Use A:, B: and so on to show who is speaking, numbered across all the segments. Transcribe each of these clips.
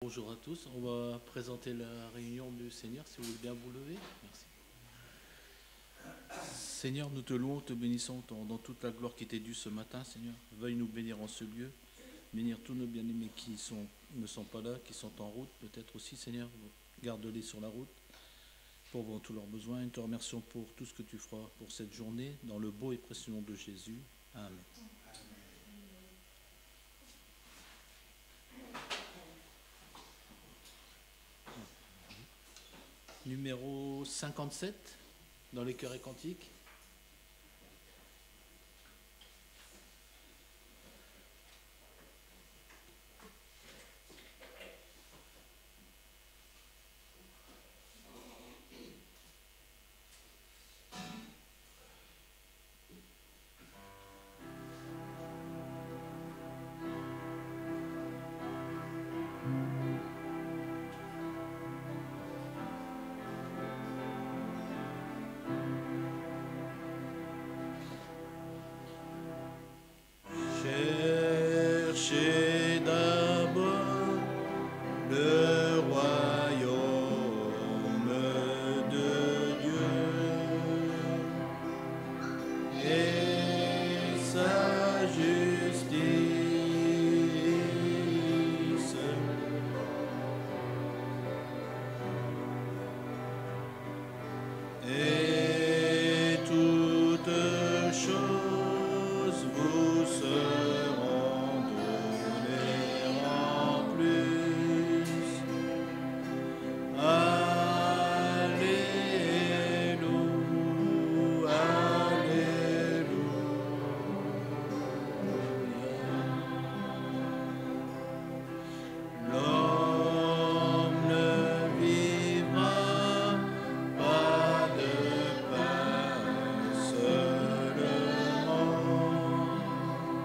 A: Bonjour à tous, on va présenter la réunion du Seigneur, si vous voulez bien vous lever. Merci. Seigneur, nous te louons, te bénissons dans toute la gloire qui t'est due ce matin, Seigneur. Veuille nous bénir en ce lieu, bénir tous nos bien-aimés qui ne sont pas là, qui sont en route, peut-être aussi, Seigneur. Garde-les sur la route, pour tous leurs besoins. Nous te remercions pour tout ce que tu feras pour cette journée, dans le beau et précieux nom de Jésus. Amen. Numéro 57, dans les chœurs et cantiques.
B: Cherchez d'abord le royaume de Dieu et sa justice, et toutes choses vous seront données en plus. Alléluia, alléluia. L'homme ne vivra pas de pain seulement, mais de toute parole qui sortira de la bouche de Dieu.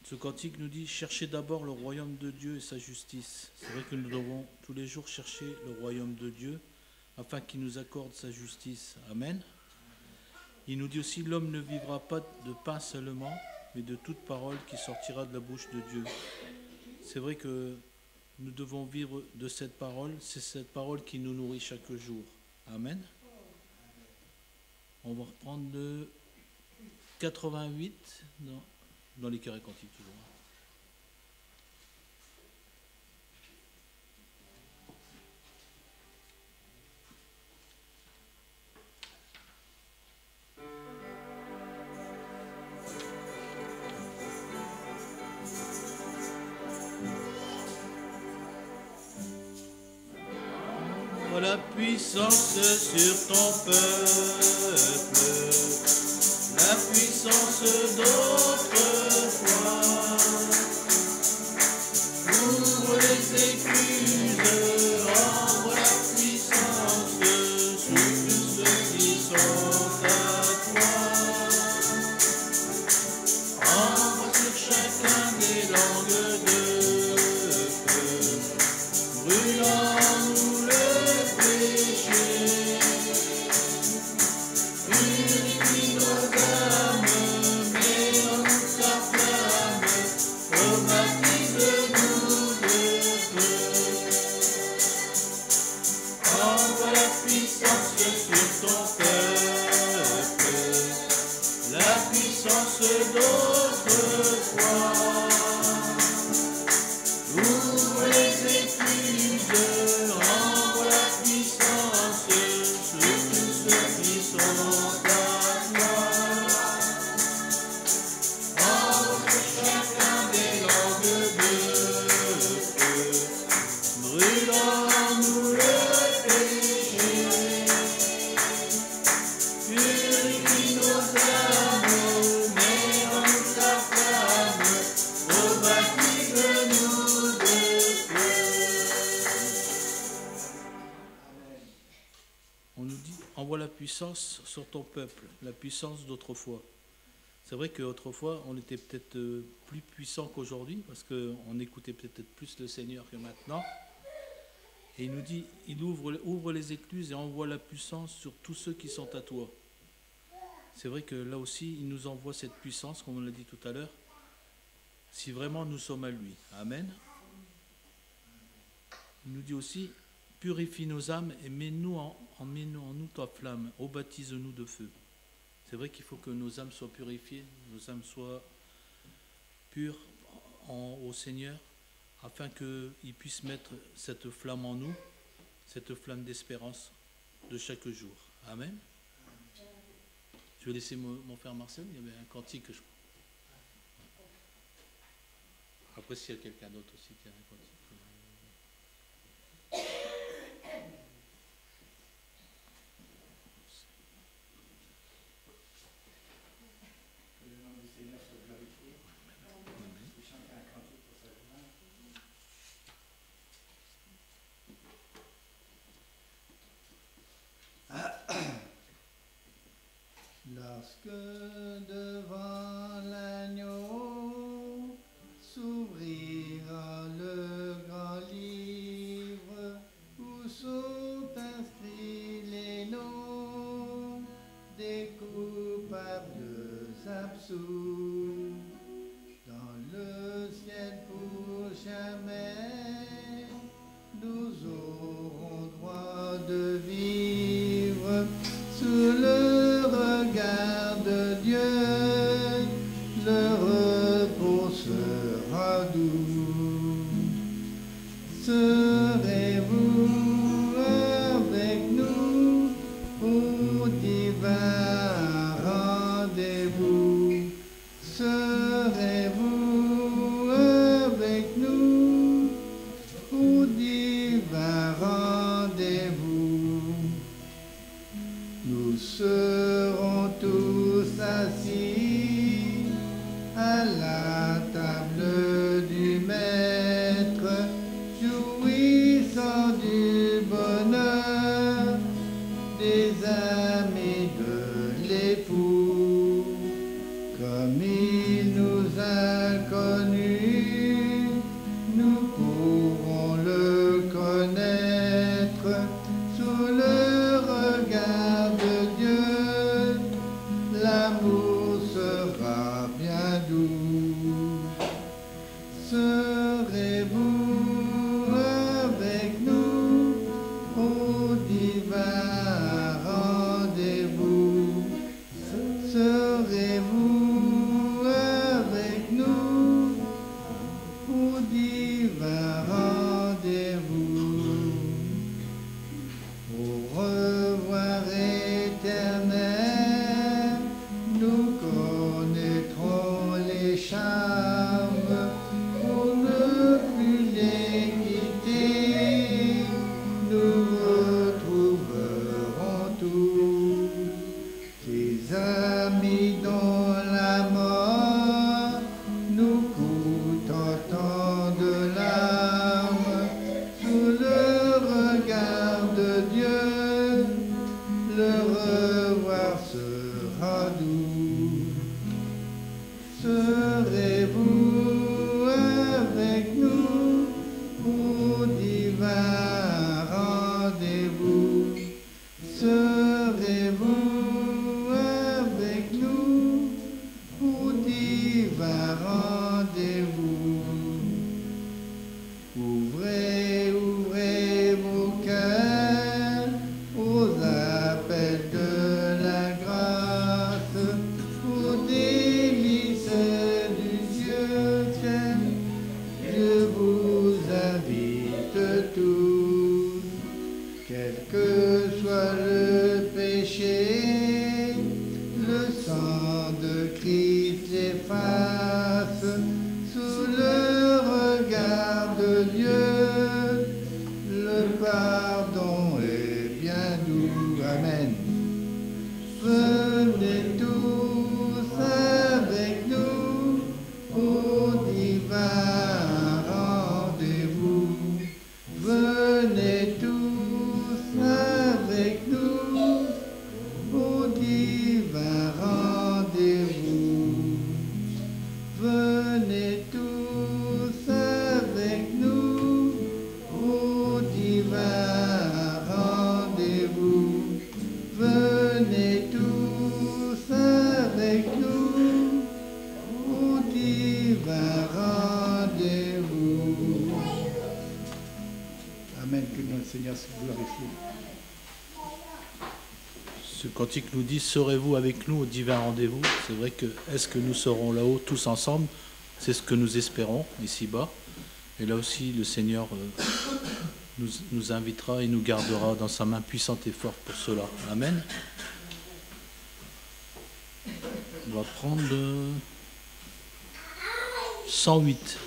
A: Ce cantique nous dit « Cherchez d'abord le royaume de Dieu et sa justice ». C'est vrai que nous devons tous les jours chercher le royaume de Dieu afin qu'il nous accorde sa justice. Amen. Il nous dit aussi « L'homme ne vivra pas de pain seulement, mais de toute parole qui sortira de la bouche de Dieu ». C'est vrai que nous devons vivre de cette parole. C'est cette parole qui nous nourrit chaque jour. Amen. On va reprendre le 88 dans les chœurs et cantiques toujours.
B: Vois la puissance sur ton peuple, la puissance d'autrefois. Ouvre les écluses, envoie la puissance sur tous ceux qui sont à toi. Envoie sur chacun des langues de feu, brûlant nous le péché. Purifie nos âmes, mets en nous ta flamme, baptise-nous de feu. Envoie la puissance sur ton peuple, la puissance d'autrefois. Ouvre les écluses, envoie la puissance sur tous ceux qui sont à toi. Envoie sur chacun des langues de feu, brûlant nous le péché. purifie nos âmes, mets en ta flamme, oh baptise-nous de feu.
A: On nous dit, envoie la puissance sur ton peuple, la puissance d'autrefois. C'est vrai qu'autrefois, on était peut-être plus puissant qu'aujourd'hui, parce qu'on écoutait peut-être plus le Seigneur que maintenant. Et il nous dit, il ouvre les écluses et envoie la puissance sur tous ceux qui sont à toi. C'est vrai que là aussi, il nous envoie cette puissance, comme on l'a dit tout à l'heure, si vraiment nous sommes à lui. Amen. Il nous dit aussi, purifie nos âmes et mets-nous en nous ta flamme, oh baptise-nous de feu. C'est vrai qu'il faut que nos âmes soient purifiées, nos âmes soient pures au Seigneur, afin qu'il puisse mettre cette flamme en nous, cette flamme d'espérance de chaque jour. Amen. Je vais laisser mon frère Marcel, il y avait un cantique que je crois. Après, s'il y a quelqu'un d'autre aussi qui a un cantique.
B: Lorsque devant l'agneau s'ouvrira le grand livre où sont inscrits les noms des coupables absous, dans le ciel pour jamais, nous aurons droit de vivre sous le regard de Dieu, le repos sera doux. Serez-vous avec nous au divin rendez-vous? Serez-vous avec nous au divin rendez-vous? Nous serons tous assis à la table du Maître, jouissant du bonheur des amis de l'époux. Comme il nous a connus, nous pourrons le connaître sous le regard de Dieu. L'amour sera bien doux. Serez-vous avec nous au divin rendez-vous? Serez-vous avec nous au divin rendez-vous? Au revoir éternel, nous connaîtrons les charmes pour ne plus les quitter. Nous retrouverons tous ces amis dont la mort nous coûte autant de larmes. Sous le regard de Dieu, le revoir sera doux. Serez-vous avec nous au divin rendez-vous? Serez-vous avec nous au divin rendez-vous? Ouvrez, ouvrez vos cœurs aux appels de la grâce, aux délices du Dieu Seigneur se glorifie.
A: Ce cantique nous dit, serez-vous avec nous au divin rendez-vous? C'est vrai que, est-ce que nous serons là-haut tous ensemble? C'est ce que nous espérons ici-bas. Et là aussi, le Seigneur nous invitera et nous gardera dans sa main puissante et forte pour cela. Amen. On va prendre 108.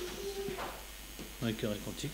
A: Avec un cantique.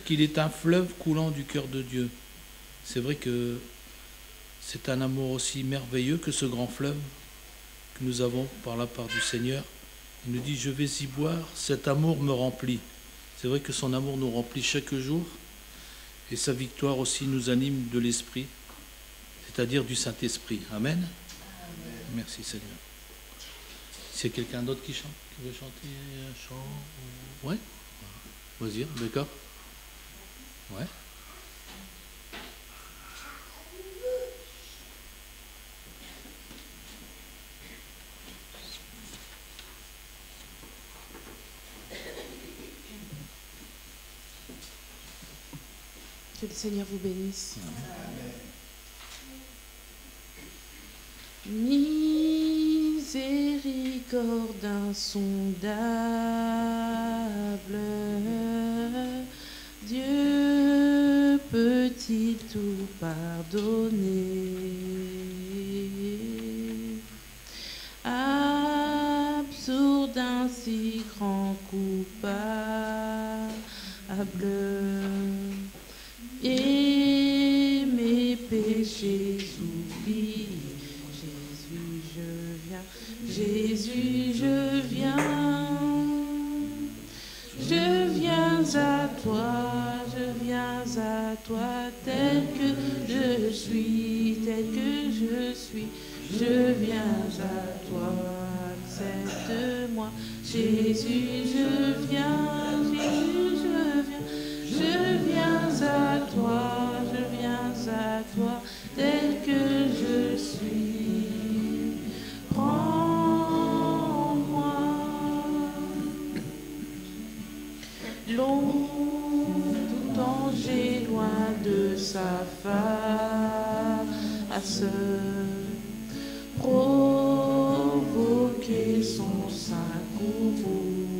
A: Qu'il est un fleuve coulant du cœur de Dieu. C'est vrai que c'est un amour aussi merveilleux que ce grand fleuve que nous avons par la part du Seigneur. Il nous dit, je vais y boire, cet amour me remplit. C'est vrai que son amour nous remplit chaque jour et sa victoire aussi nous anime de l'Esprit, c'est-à-dire du Saint-Esprit. Amen. Amen. Merci Seigneur. S'il y a quelqu'un d'autre qui chante, qui veut chanter un chant, ouais, vas-y, d'accord. Ouais.
C: Que le Seigneur vous bénisse. Miséricorde insondable, Dieu peut-il tout pardonner? Absurde un si grand coupable, et mes péchés oubliés. Jésus, je viens, Jésus, je viens. Je viens à toi, tel que je suis, je viens à toi, accepte-moi, Jésus, je viens, je viens à toi, tel que je suis, prends-moi. Tout danger loin de sa face, provoquer son saint courroux,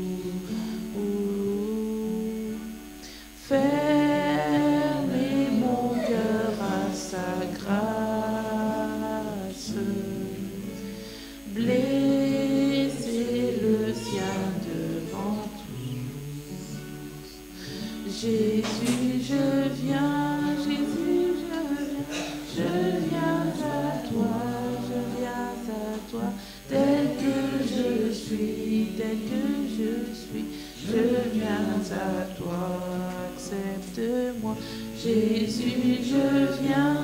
C: fermer mon cœur à sa grâce. Jésus, je viens, Jésus, je viens à toi, tel que je suis, je viens à toi, accepte-moi. Jésus, je viens,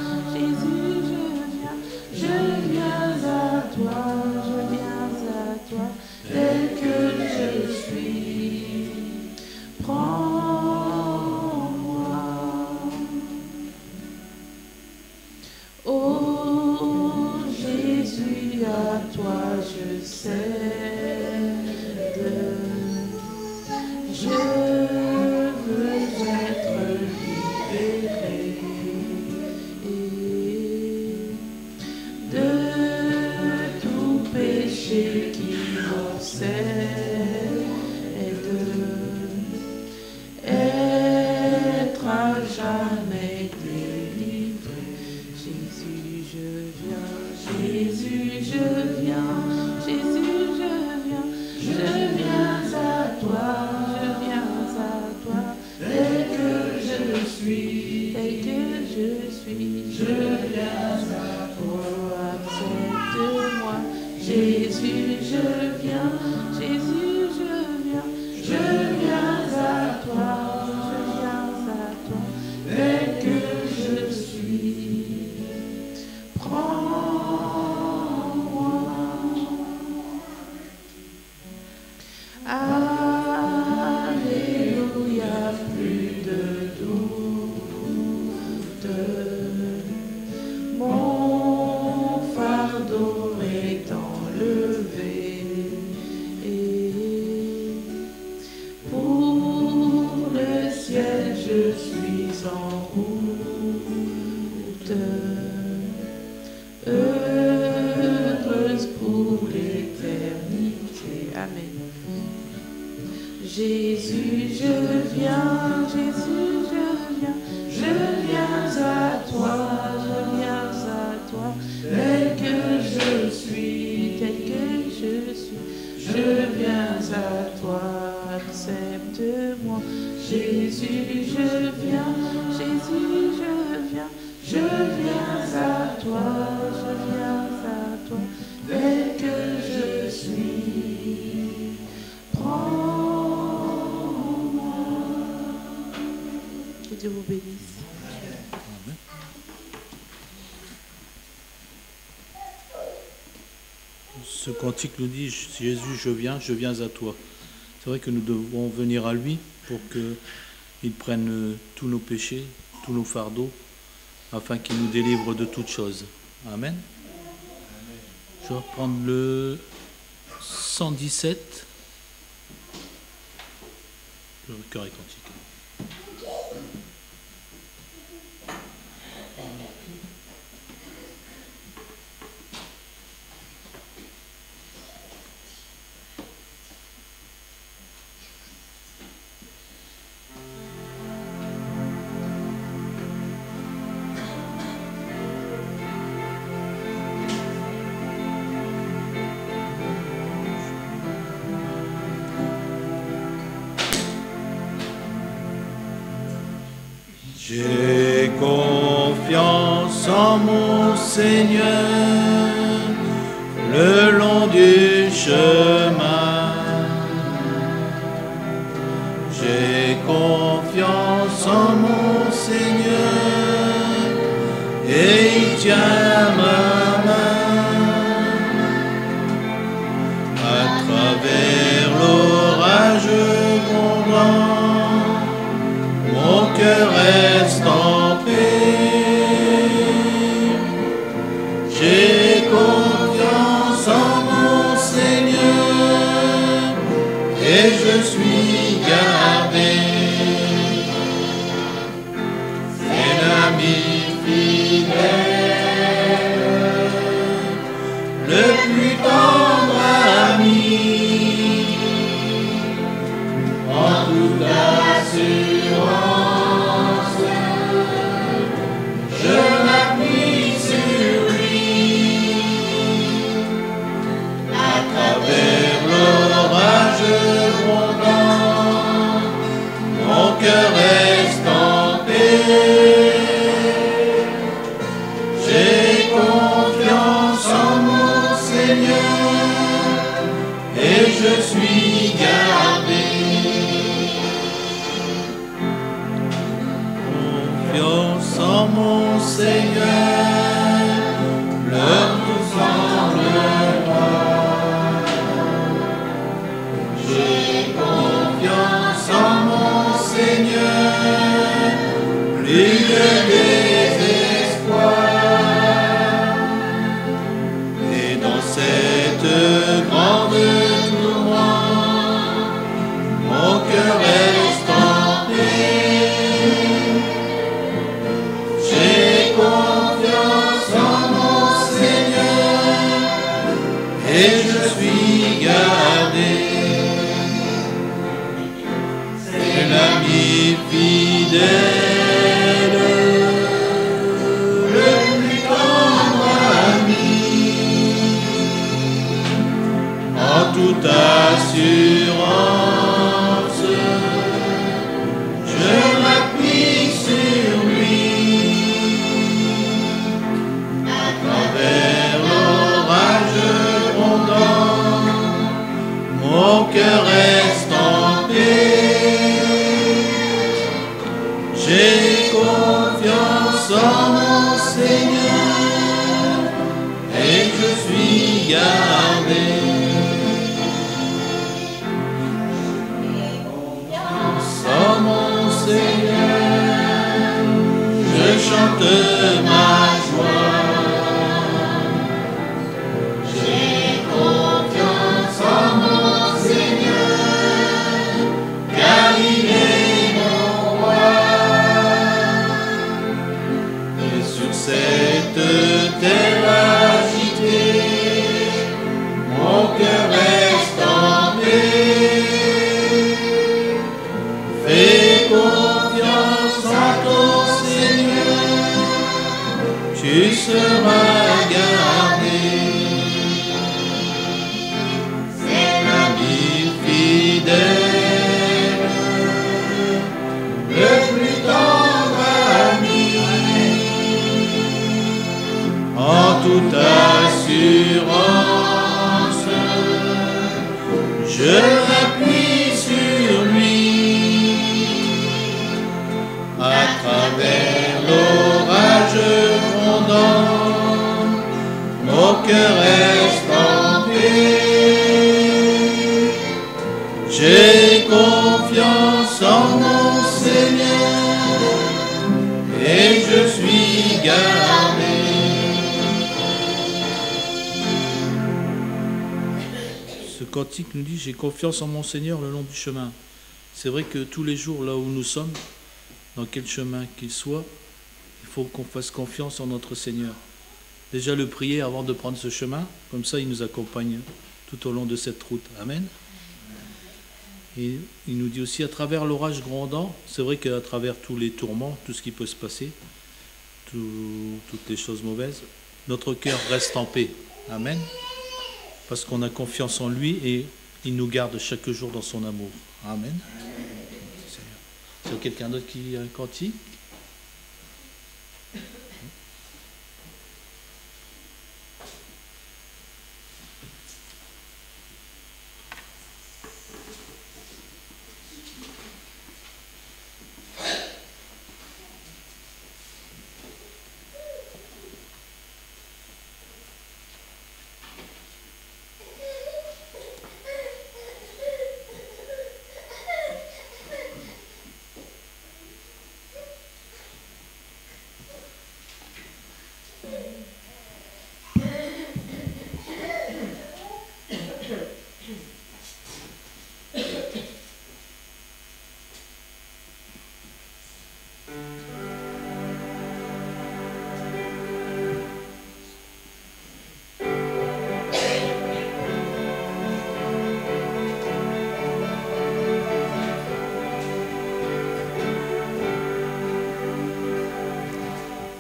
C: je viens à toi, tel que je suis. Prends-moi. Oh Jésus, à toi je cède. Je veux être libéré de tout péché qui m'obsède. Être à jamais délivré. Jésus, je viens, Jésus, je viens, je viens à toi, tel que je suis, je viens à toi, accepte-moi. Jésus, je viens, je viens à toi, tel que je suis. Prends-moi. Alléluia, plus de doute. Mon fardeau est enlevé. Pour le ciel, je suis en route, heureuse pour l'éternité. Amen. Jésus, je viens, je viens à toi, tel que je suis, je viens à toi, accepte-moi. Jésus, je viens, je viens à toi, tel que je suis. Prends-moi. Que Dieu vous bénisse.
A: Ce cantique nous dit, Jésus, je viens à toi. C'est vrai que nous devons venir à lui pour qu'il prenne tous nos péchés, tous nos fardeaux, afin qu'il nous délivre de toutes choses. Amen. Je vais reprendre le 117. Le cœur est cantique.
B: J'ai confiance en mon Seigneur le long du chemin. J'ai confiance en mon Seigneur et il tient ma main. À travers l'orage grondant, mon cœur reste en paix. J'ai confiance en mon Seigneur et je suis gardé. C'est l'ami fidèle, le plus tendre ami, en toute assurance. Je m'appuie sur lui. À travers l'orage grondant, suis gardé. Confiance en mon Seigneur, l'heure nous semblera. J'ai confiance en mon Seigneur, plus de désespoir. Et dans cette grande tourmente, mon cœur reste en paix. J'ai confiance en mon Seigneur et je suis gardé. C'est l'ami fidèle, le plus tendre ami. En toute assurance, je m'appuie sur lui. À travers l'orage grondant, mon cœur reste en paix. J'ai confiance en mon Seigneur et je suis gardé. En mon Seigneur, je chante ma joie. J'ai confiance en mon Seigneur, car il est mon roi. Et sur cette terre agitée, mon cœur reste en paix. Fais confiance en ton Seigneur, tu seras gardé. C'est l'ami fidèle, le plus tendre ami. En toute assurance, je m'appuie sur lui. À travers l'orage grondant, mon cœur reste en paix. J'ai confiance en mon Seigneur et je suis gardé.
A: Ce cantique nous dit « J'ai confiance en mon Seigneur le long du chemin ». C'est vrai que tous les jours, là où nous sommes, dans quel chemin qu'il soit, il faut qu'on fasse confiance en notre Seigneur. Déjà le prier avant de prendre ce chemin, comme ça il nous accompagne tout au long de cette route. Amen. Et il nous dit aussi à travers l'orage grondant, c'est vrai qu'à travers tous les tourments, tout ce qui peut se passer, toutes les choses mauvaises, notre cœur reste en paix. Amen. Parce qu'on a confiance en lui et il nous garde chaque jour dans son amour. Amen. C'est quelqu'un d'autre qui a un cantique?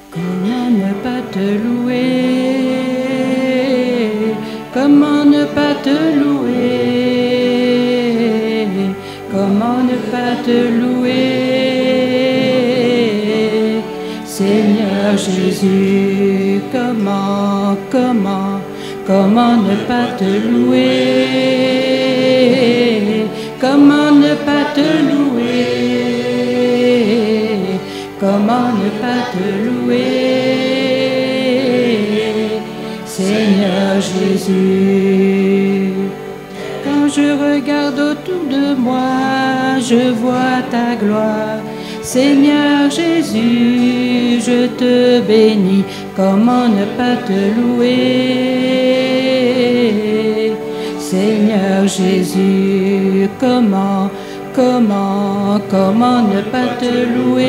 C: Comment ne pas te louer? Comment ne pas te louer? Comment ne pas te louer? Seigneur Jésus, comment ne pas te louer?
D: comment ne pas te louer, comment ne pas te louer, Seigneur Jésus. Quand je regarde autour de moi, je vois ta gloire. Seigneur Jésus, je te bénis, comment ne pas te louer? Seigneur Jésus, comment ne pas te louer?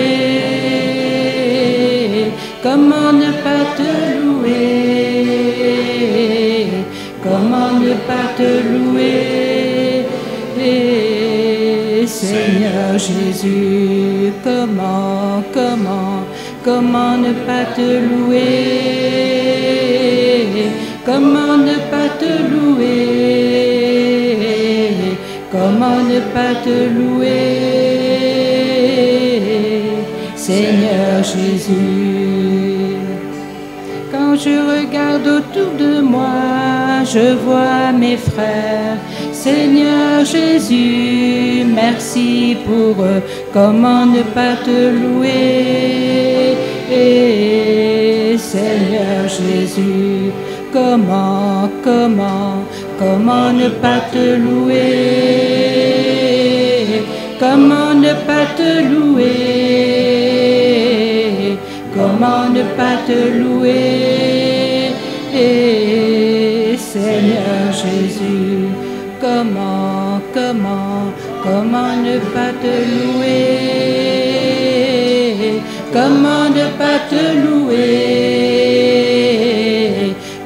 D: Comment ne pas te louer? Comment ne pas te louer? Seigneur Jésus, comment ne pas te louer? Comment ne pas te louer? Comment ne pas te louer? Seigneur Jésus. Quand je regarde autour de moi, je vois mes frères. Seigneur Jésus, merci pour eux. Comment ne pas te louer? Seigneur Jésus, comment ne pas te louer? Comment ne pas te louer? Comment ne pas te louer? Seigneur Jésus, comment ne pas te louer? Comment ne pas te louer?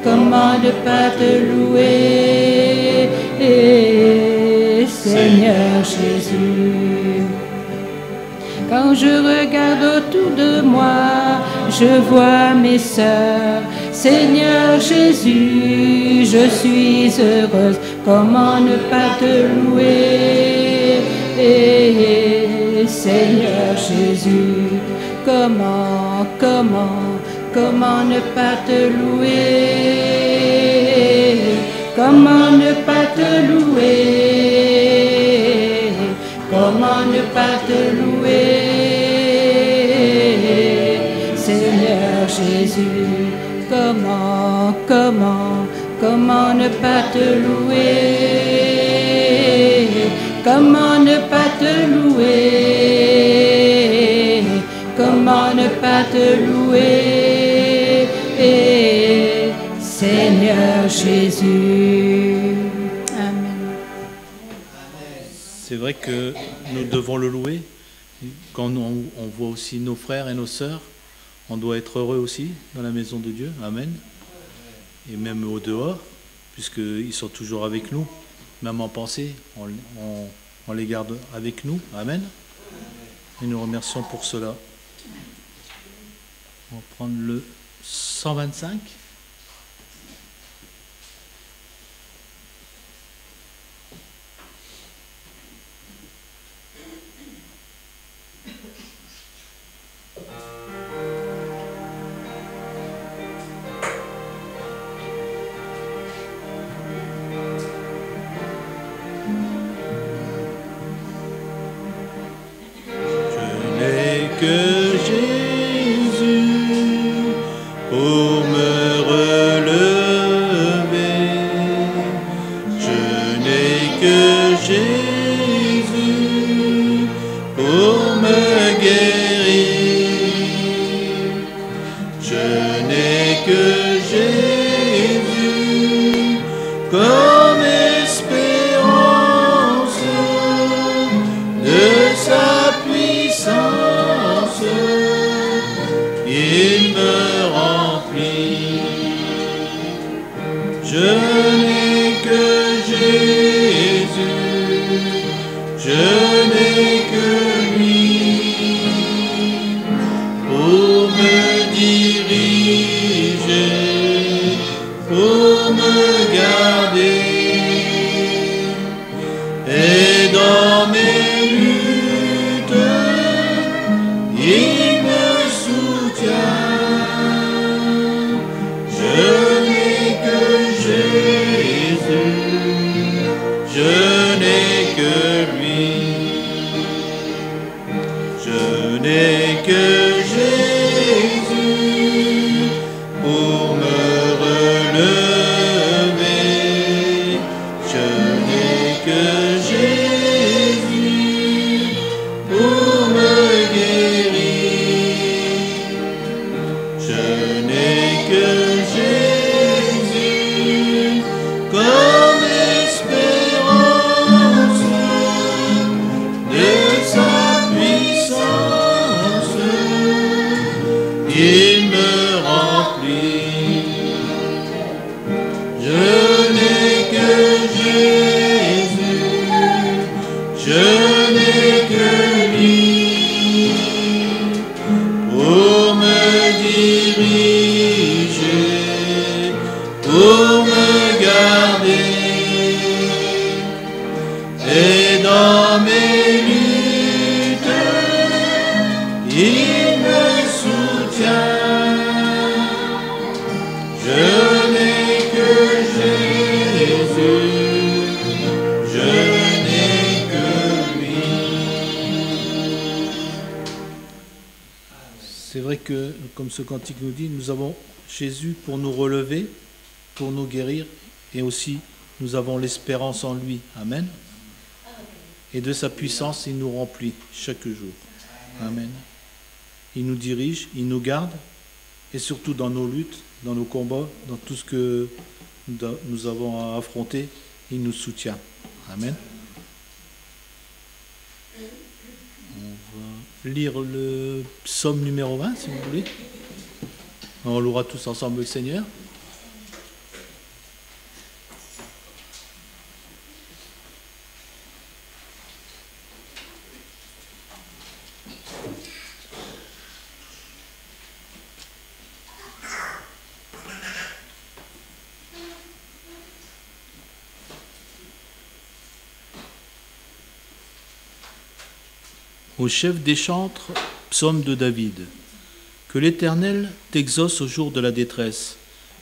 D: Comment ne pas te louer? Seigneur Jésus. Quand je regarde autour de moi, je vois mes sœurs. Seigneur Jésus, je suis heureuse. Comment ne pas te louer? Seigneur Jésus, comment ne pas te louer? Comment ne pas te louer? Comment ne pas te louer? Seigneur Jésus, comment ne pas te louer? Comment ne pas te louer? Comment ne pas te louer? Seigneur Jésus. Amen.
A: C'est vrai que nous devons le louer. Quand on voit aussi nos frères et nos sœurs, on doit être heureux aussi dans la maison de Dieu. Amen. Et même au dehors, puisqu'ils sont toujours avec nous. Même en pensée, on les garde avec nous. Amen. Et nous remercions pour cela. On va prendre le 125.
B: Que Jésus pour me relever. Je n'ai que Jésus pour me guérir. Je n'ai que Jésus comme espérance de sa puissance. Il me remplit. Je n'ai que Jésus, je n'ai que lui pour me diriger, pour me garder. Et dans mes luttes, il me soutient. Je n'ai que Jésus, je n'ai que lui. que Jésus pour me relever. Je n'ai que Jésus pour me guérir. Je n'ai que Jésus comme espérance de sa puissance. Il me remplit. Je n'ai que Jésus, je n'ai que lui pour me diriger, pour me garder. Et dans mes luttes, il me soutient. Je n'ai que Jésus, je n'ai que lui.
A: C'est vrai que, comme ce cantique nous dit, nous avons Jésus pour nous relever, pour nous guérir, et aussi nous avons l'espérance en lui. Amen. Et de sa puissance, il nous remplit chaque jour. Amen. Il nous dirige, il nous garde, et surtout dans nos luttes, dans nos combats, dans tout ce que nous avons à affronter, il nous soutient. Amen. On va lire le psaume numéro 20, si vous voulez. On louera tous ensemble le Seigneur. Au chef des chantres, psaume de David. Que l'Éternel t'exauce au jour de la détresse,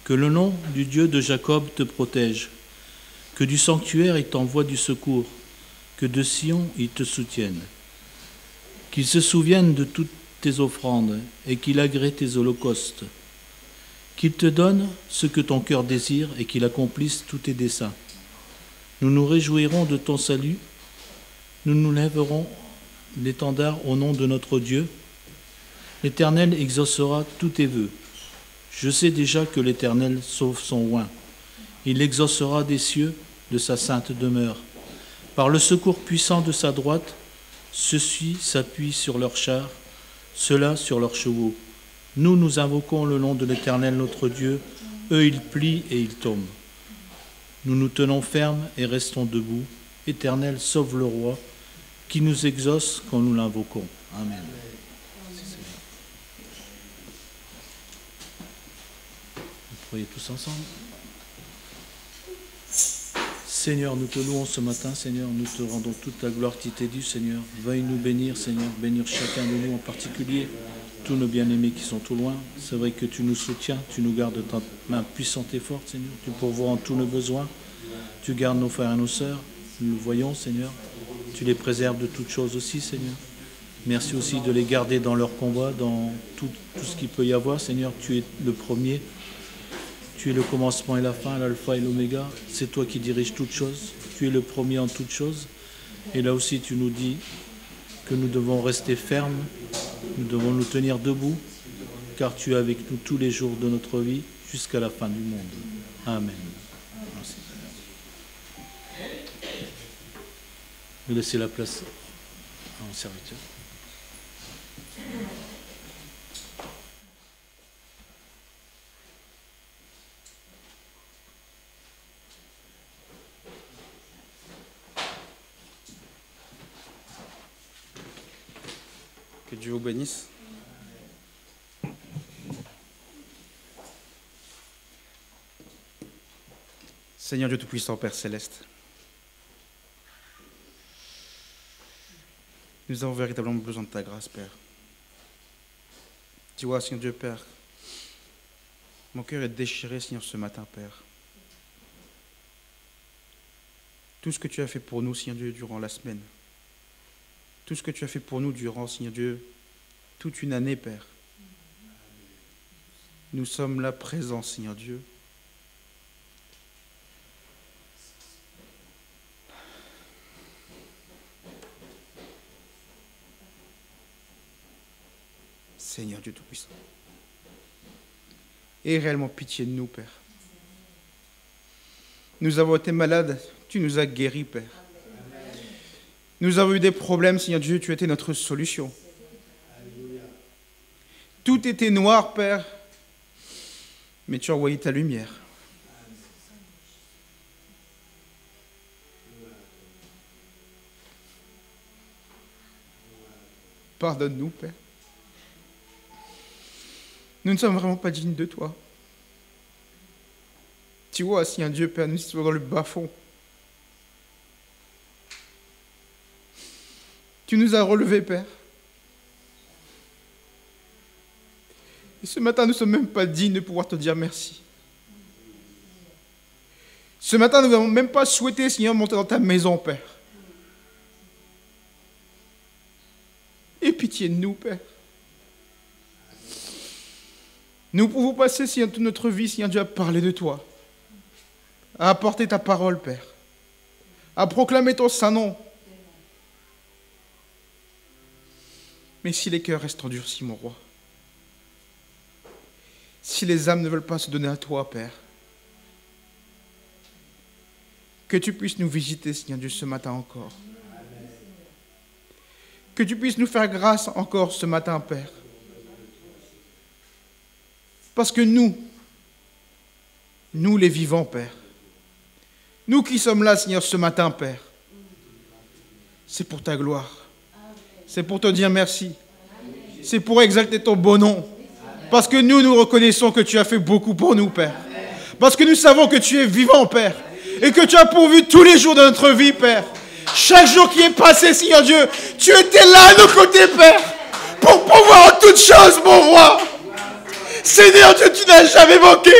A: que le nom du Dieu de Jacob te protège, que du sanctuaire il t'envoie du secours, que de Sion il te soutienne, qu'il se souvienne de toutes tes offrandes et qu'il agrée tes holocaustes, qu'il te donne ce que ton cœur désire et qu'il accomplisse tous tes desseins. Nous nous réjouirons de ton salut, nous nous lèverons l'étendard au nom de notre Dieu. L'Éternel exaucera tous tes vœux. Je sais déjà que l'Éternel sauve son oint. Il exaucera des cieux de sa sainte demeure. Par le secours puissant de sa droite, ceux-ci s'appuient sur leurs chars, ceux-là sur leurs chevaux. Nous, nous invoquons le nom de l'Éternel notre Dieu. Eux, ils plient et ils tombent. Nous nous tenons fermes et restons debout. Éternel, sauve le roi, qui nous exauce quand nous l'invoquons. Amen. Vous priez tous ensemble. Seigneur, nous te louons ce matin, Seigneur, nous te rendons toute la gloire qui t'est due, Seigneur. Veuille nous bénir, Seigneur, bénir chacun de nous en particulier, tous nos bien-aimés qui sont au loin. C'est vrai que tu nous soutiens, tu nous gardes de ta main puissante et forte, Seigneur. Tu pourvois en tous nos besoins, tu gardes nos frères et nos sœurs, nous le voyons, Seigneur. Tu les préserves de toutes choses aussi, Seigneur. Merci aussi de les garder dans leur combat, dans tout ce qu'il peut y avoir. Seigneur, tu es le premier. Tu es le commencement et la fin, l'alpha et l'oméga. C'est toi qui diriges toutes choses. Tu es le premier en toutes choses. Et là aussi, tu nous dis que nous devons rester fermes. Nous devons nous tenir debout, car tu es avec nous tous les jours de notre vie jusqu'à la fin du monde. Amen. Merci. Vous laissez la place à mon serviteur.
E: Que Dieu vous bénisse. Seigneur Dieu Tout-Puissant, Père Céleste, nous avons véritablement besoin de ta grâce, Père. Tu vois, Seigneur Dieu, Père, mon cœur est déchiré, Seigneur, ce matin, Père. Tout ce que tu as fait pour nous, Seigneur Dieu, durant la semaine, tout ce que tu as fait pour nous durant, Seigneur Dieu, toute une année, Père. Nous sommes là présents, Seigneur Dieu. Seigneur Dieu Tout-Puissant. Aie réellement pitié de nous, Père. Nous avons été malades, tu nous as guéris, Père. Nous avons eu des problèmes, Seigneur Dieu, tu étais notre solution. Tout était noir, Père, mais tu as envoyé ta lumière. Pardonne-nous, Père. Nous ne sommes vraiment pas dignes de toi. Tu vois, si un Dieu, Père, nous sommes dans le bas-fond. Tu nous as relevés, Père. Et ce matin, nous ne sommes même pas dignes de pouvoir te dire merci. Ce matin, nous n'avons même pas souhaité, Seigneur, monter dans ta maison, Père. Aie pitié de nous, Père. Nous pouvons passer, Seigneur, toute notre vie, Seigneur Dieu, à parler de toi, à apporter ta parole, Père, à proclamer ton saint nom. Mais si les cœurs restent endurcis, mon roi, si les âmes ne veulent pas se donner à toi, Père, que tu puisses nous visiter, Seigneur Dieu, ce matin encore. Que tu puisses nous faire grâce encore ce matin, Père. Parce que nous les vivants, Père, nous qui sommes là, Seigneur, ce matin, Père, c'est pour ta gloire. C'est pour te dire merci. C'est pour exalter ton beau nom. Parce que nous reconnaissons que tu as fait beaucoup pour nous, Père. Parce que nous savons que tu es vivant, Père. Et que tu as pourvu tous les jours de notre vie, Père. Chaque jour qui est passé, Seigneur Dieu, tu étais là à nos côtés, Père. Pour pouvoir en toutes choses, mon roi. Seigneur Dieu, tu n'as jamais manqué.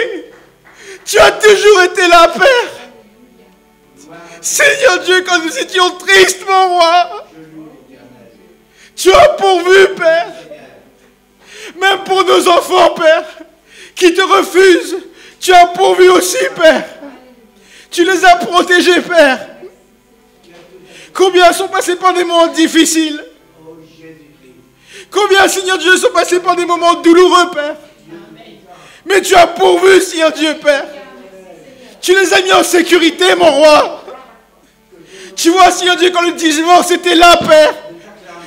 E: Tu as toujours été là, Père. Seigneur Dieu, quand nous étions tristes, mon roi, tu as pourvu, Père. Même pour nos enfants, Père, qui te refusent, tu as pourvu aussi, Père. Tu les as protégés, Père. Combien sont passés par des moments difficiles? Combien, Seigneur Dieu, sont passés par des moments douloureux, Père? Mais tu as pourvu, Seigneur Dieu, Père. Tu les as mis en sécurité, mon roi. Tu vois, Seigneur Dieu, quand le divorce était là, Père,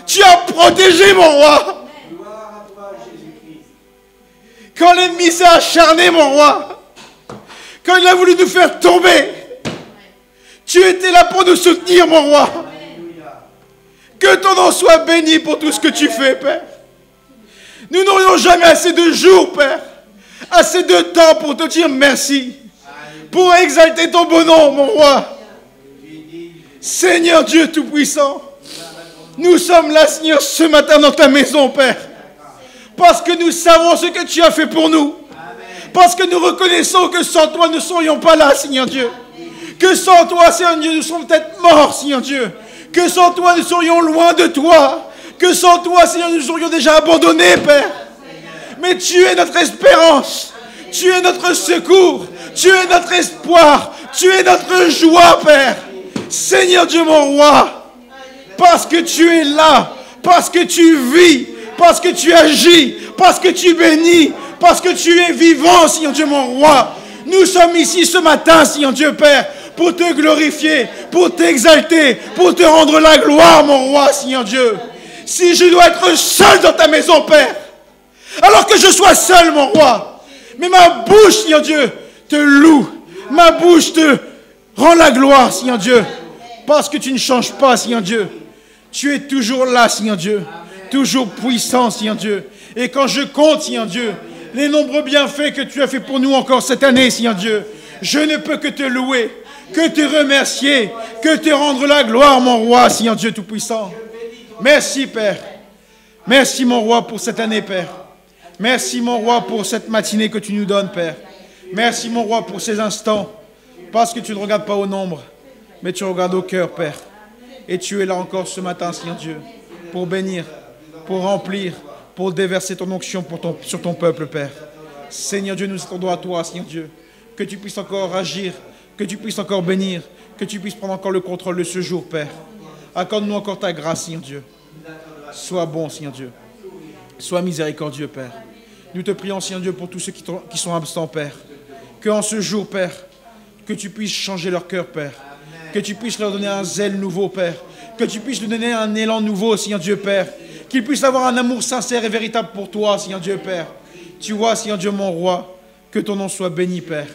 E: tu as protégé, mon roi. Quand l'ennemi s'est acharné, mon roi, quand il a voulu nous faire tomber, tu étais là pour nous soutenir, mon roi. Que ton nom soit béni pour tout ce que tu fais, Père. Nous n'aurions jamais assez de jours, Père, assez de temps pour te dire merci, pour exalter ton beau nom, mon roi. Seigneur Dieu Tout-Puissant, nous sommes là, Seigneur, ce matin dans ta maison, Père, parce que nous savons ce que tu as fait pour nous. Parce que nous reconnaissons que sans toi, nous ne serions pas là, Seigneur Dieu. Que sans toi, Seigneur Dieu, nous sommes peut-être morts, Seigneur Dieu. Que sans toi, nous serions loin de toi. Que sans toi, Seigneur, nous serions déjà abandonnés, Père. Mais tu es notre espérance. Tu es notre secours. Tu es notre espoir. Tu es notre joie, Père. Seigneur Dieu, mon roi, parce que tu es là, parce que tu vis, parce que tu agis, parce que tu bénis, parce que tu es vivant, Seigneur Dieu, mon roi. Nous sommes ici ce matin, Seigneur Dieu, Père, pour te glorifier, pour t'exalter, pour te rendre la gloire, mon roi, Seigneur Dieu. Si je dois être seul dans ta maison, Père, alors que je sois seul, mon roi, mais ma bouche, Seigneur Dieu, te loue, ma bouche te rend la gloire, Seigneur Dieu, parce que tu ne changes pas, Seigneur Dieu. Tu es toujours là, Seigneur Dieu, toujours puissant, Seigneur Dieu. Et quand je compte, Seigneur Dieu, les nombreux bienfaits que tu as fait pour nous encore cette année, Seigneur Dieu, je ne peux que te louer, que te remercier, que te rendre la gloire, mon roi, Seigneur Dieu Tout-Puissant. Merci, Père. Merci, mon roi, pour cette année, Père. Merci, mon roi, pour cette matinée que tu nous donnes, Père. Merci, mon roi, pour ces instants, parce que tu ne regardes pas au nombre, mais tu regardes au cœur, Père. Et tu es là encore ce matin, Seigneur Dieu, pour bénir, pour remplir, pour déverser ton onction sur ton peuple, Père. Seigneur Dieu, nous attendons à toi, Seigneur Dieu, que tu puisses encore agir, que tu puisses encore bénir, que tu puisses prendre encore le contrôle de ce jour, Père. Accorde-nous encore ta grâce, Seigneur Dieu. Sois bon, Seigneur Dieu. Sois miséricordieux, Père. Nous te prions, Seigneur Dieu, pour tous ceux qui sont absents, Père. Qu'en ce jour, Père, que tu puisses changer leur cœur, Père. Que tu puisses leur donner un zèle nouveau, Père. Que tu puisses leur donner un élan nouveau, Seigneur Dieu, Père. Qu'ils puissent avoir un amour sincère et véritable pour toi, Seigneur Dieu, Père. Tu vois, Seigneur Dieu, mon roi, que ton nom soit béni, Père.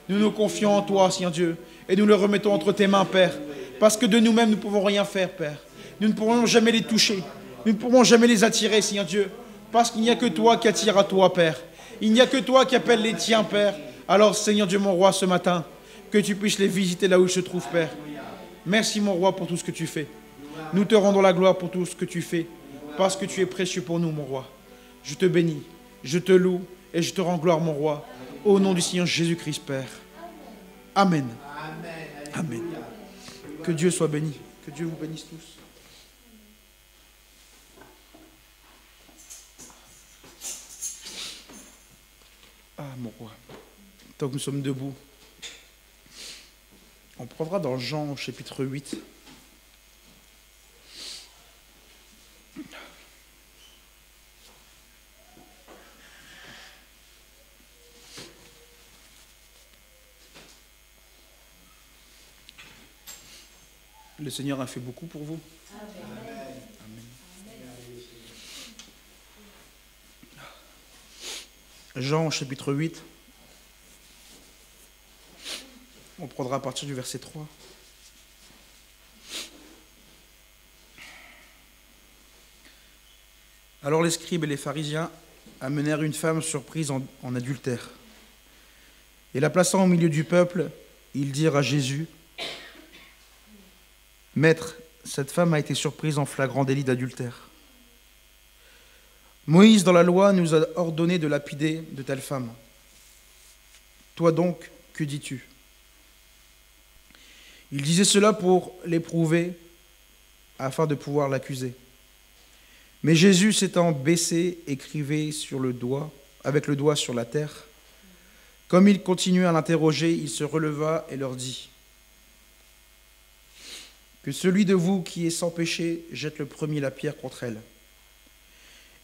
E: Nous nous confions en toi, Seigneur Dieu, et nous le remettons entre tes mains, Père. Parce que de nous-mêmes, nous ne pouvons rien faire, Père. Nous ne pourrons jamais les toucher. Nous ne pourrons jamais les attirer, Seigneur Dieu. Parce qu'il n'y a que toi qui attire à toi, Père. Il n'y a que toi qui appelle les tiens, Père. Alors, Seigneur Dieu, mon roi, ce matin, que tu puisses les visiter là où ils se trouvent, Père. Merci, mon roi, pour tout ce que tu fais. Nous te rendons la gloire pour tout ce que tu fais, parce que tu es précieux pour nous, mon roi. Je te bénis, je te loue et je te rends gloire, mon roi, au nom du Seigneur Jésus-Christ, Père. Amen. Amen. Que Dieu soit béni. Que Dieu vous bénisse tous. Ah, mon roi. Tant que nous sommes debout, on prendra dans Jean, chapitre 8. Le Seigneur a fait beaucoup pour vous. Amen. Jean, chapitre 8. On prendra à partir du verset 3. Alors les scribes et les pharisiens amenèrent une femme surprise en adultère. Et la plaçant au milieu du peuple, ils dirent à Jésus: Maître, cette femme a été surprise en flagrant délit d'adultère. Moïse, dans la loi, nous a ordonné de lapider de telles femmes. Toi donc, que dis-tu ? Il disait cela pour l'éprouver, afin de pouvoir l'accuser. Mais Jésus, s'étant baissé, écrivait avec le doigt sur la terre. Comme il continuait à l'interroger, il se releva et leur dit: Que celui de vous qui est sans péché jette le premier la pierre contre elle.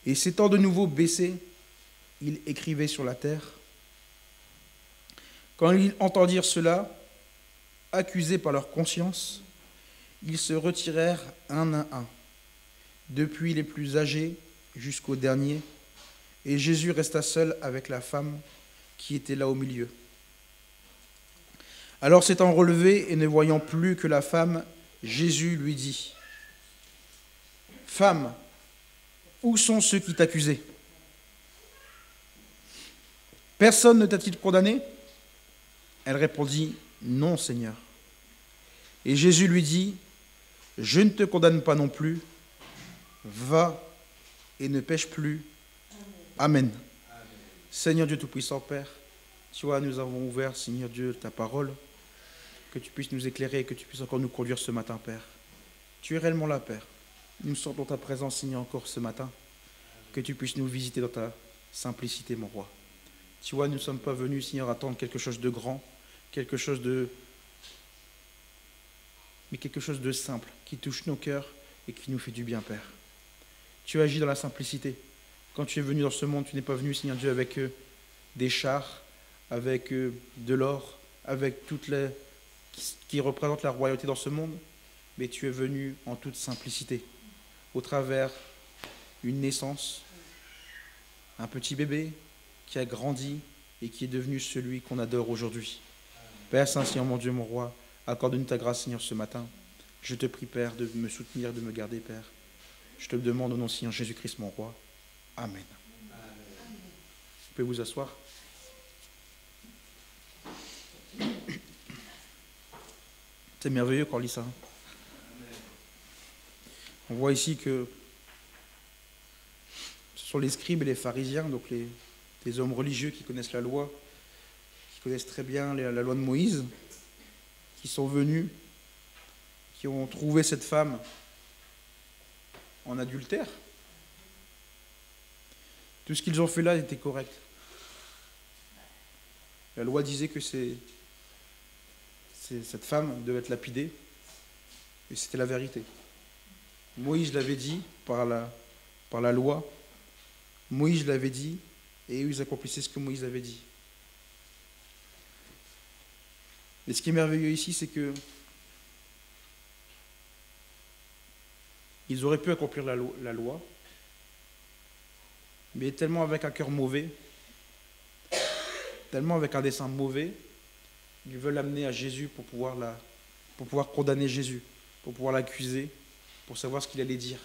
E: Et s'étant de nouveau baissé, il écrivait sur la terre. Quand ils entendirent cela, accusés par leur conscience, ils se retirèrent un à un, depuis les plus âgés jusqu'au dernier, et Jésus resta seul avec la femme qui était là au milieu. Alors s'étant relevé et ne voyant plus que la femme, Jésus lui dit: Femme, où sont ceux qui t'accusaient ? Personne ne t'a-t-il condamné ? Elle répondit: Non, Seigneur. Et Jésus lui dit: Je ne te condamne pas non plus. Va et ne pêche plus. Amen. Seigneur Dieu Tout-Puissant, Père, tu vois, nous avons ouvert, Seigneur Dieu, ta parole, que tu puisses nous éclairer et que tu puisses encore nous conduire ce matin, Père. Tu es réellement là, Père. Nous sentons ta présence, Seigneur, encore ce matin. Que tu puisses nous visiter dans ta simplicité, mon roi. Tu vois, nous ne sommes pas venus, Seigneur, attendre quelque chose de grand, mais quelque chose de simple, qui touche nos cœurs et qui nous fait du bien, Père. Tu agis dans la simplicité. Quand tu es venu dans ce monde, tu n'es pas venu, Seigneur Dieu, avec des chars, avec de l'or, avec toutes les qui représentent la royauté dans ce monde, mais tu es venu en toute simplicité, au travers une naissance, un petit bébé qui a grandi et qui est devenu celui qu'on adore aujourd'hui. Père Saint, Seigneur mon Dieu, mon roi, accorde-nous ta grâce, Seigneur, ce matin. Je te prie, Père, de me soutenir, de me garder, Père. Je te le demande au nom de Seigneur Jésus-Christ, mon roi. Amen. Vous pouvez vous asseoir. C'est merveilleux quand on lit ça. On voit ici que ce sont les scribes et les pharisiens, donc les hommes religieux qui connaissent la loi, qui connaissent très bien la loi de Moïse, qui sont venus, qui ont trouvé cette femme en adultère. Tout ce qu'ils ont fait là était correct. La loi disait que cette femme devait être lapidée, et c'était la vérité. Moïse l'avait dit par la loi. Moïse l'avait dit, et eux, ils accomplissaient ce que Moïse avait dit. Et ce qui est merveilleux ici, c'est que ils auraient pu accomplir la loi, mais tellement avec un cœur mauvais, tellement avec un dessein mauvais, ils veulent l'amener à Jésus pour pouvoir condamner Jésus, pour pouvoir l'accuser, pour savoir ce qu'il allait dire.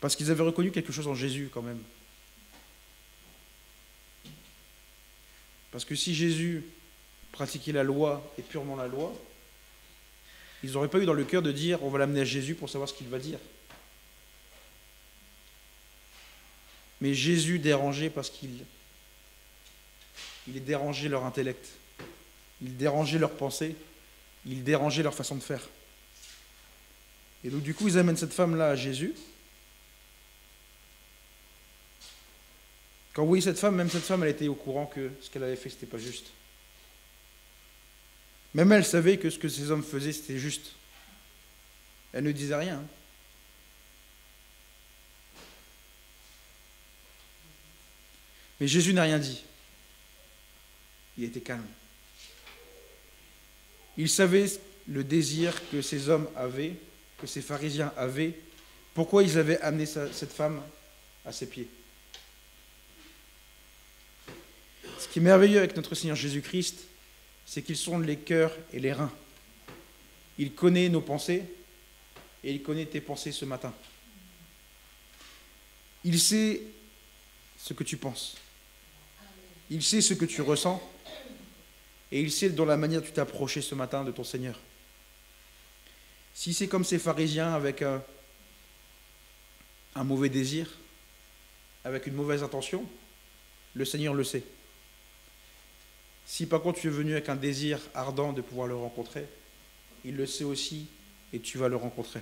E: Parce qu'ils avaient reconnu quelque chose en Jésus quand même. Parce que si Jésus pratiquait la loi et purement la loi, ils n'auraient pas eu dans le cœur de dire on va l'amener à Jésus pour savoir ce qu'il va dire. Mais Jésus dérangeait parce qu'il dérangeait leur intellect, il dérangeait leur pensée, il dérangeait leur façon de faire. Et donc du coup, ils amènent cette femme-là à Jésus. Quand vous voyez cette femme, même cette femme, elle était au courant que ce qu'elle avait fait, ce n'était pas juste. Même elle savait que ce que ces hommes faisaient, c'était juste. Elle ne disait rien. Mais Jésus n'a rien dit. Il était calme. Il savait le désir que ces hommes avaient, que ces pharisiens avaient, pourquoi ils avaient amené cette femme à ses pieds. Ce qui est merveilleux avec notre Seigneur Jésus-Christ, c'est qu'il sonde les cœurs et les reins. Il connaît nos pensées et il connaît tes pensées ce matin. Il sait ce que tu penses. Il sait ce que tu ressens et il sait dans la manière dont tu t'es approché ce matin de ton Seigneur. Si c'est comme ces pharisiens avec un mauvais désir, avec une mauvaise intention, le Seigneur le sait. Si par contre tu es venu avec un désir ardent de pouvoir le rencontrer, il le sait aussi et tu vas le rencontrer.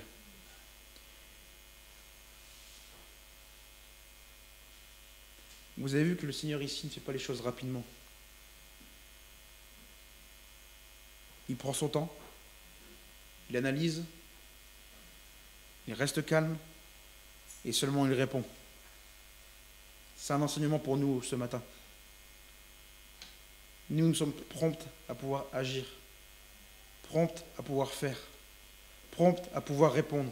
E: Vous avez vu que le Seigneur ici ne fait pas les choses rapidement. Il prend son temps, il analyse, il reste calme et seulement il répond. C'est un enseignement pour nous ce matin. Nous sommes prompts à pouvoir agir, prompts à pouvoir faire, prompts à pouvoir répondre.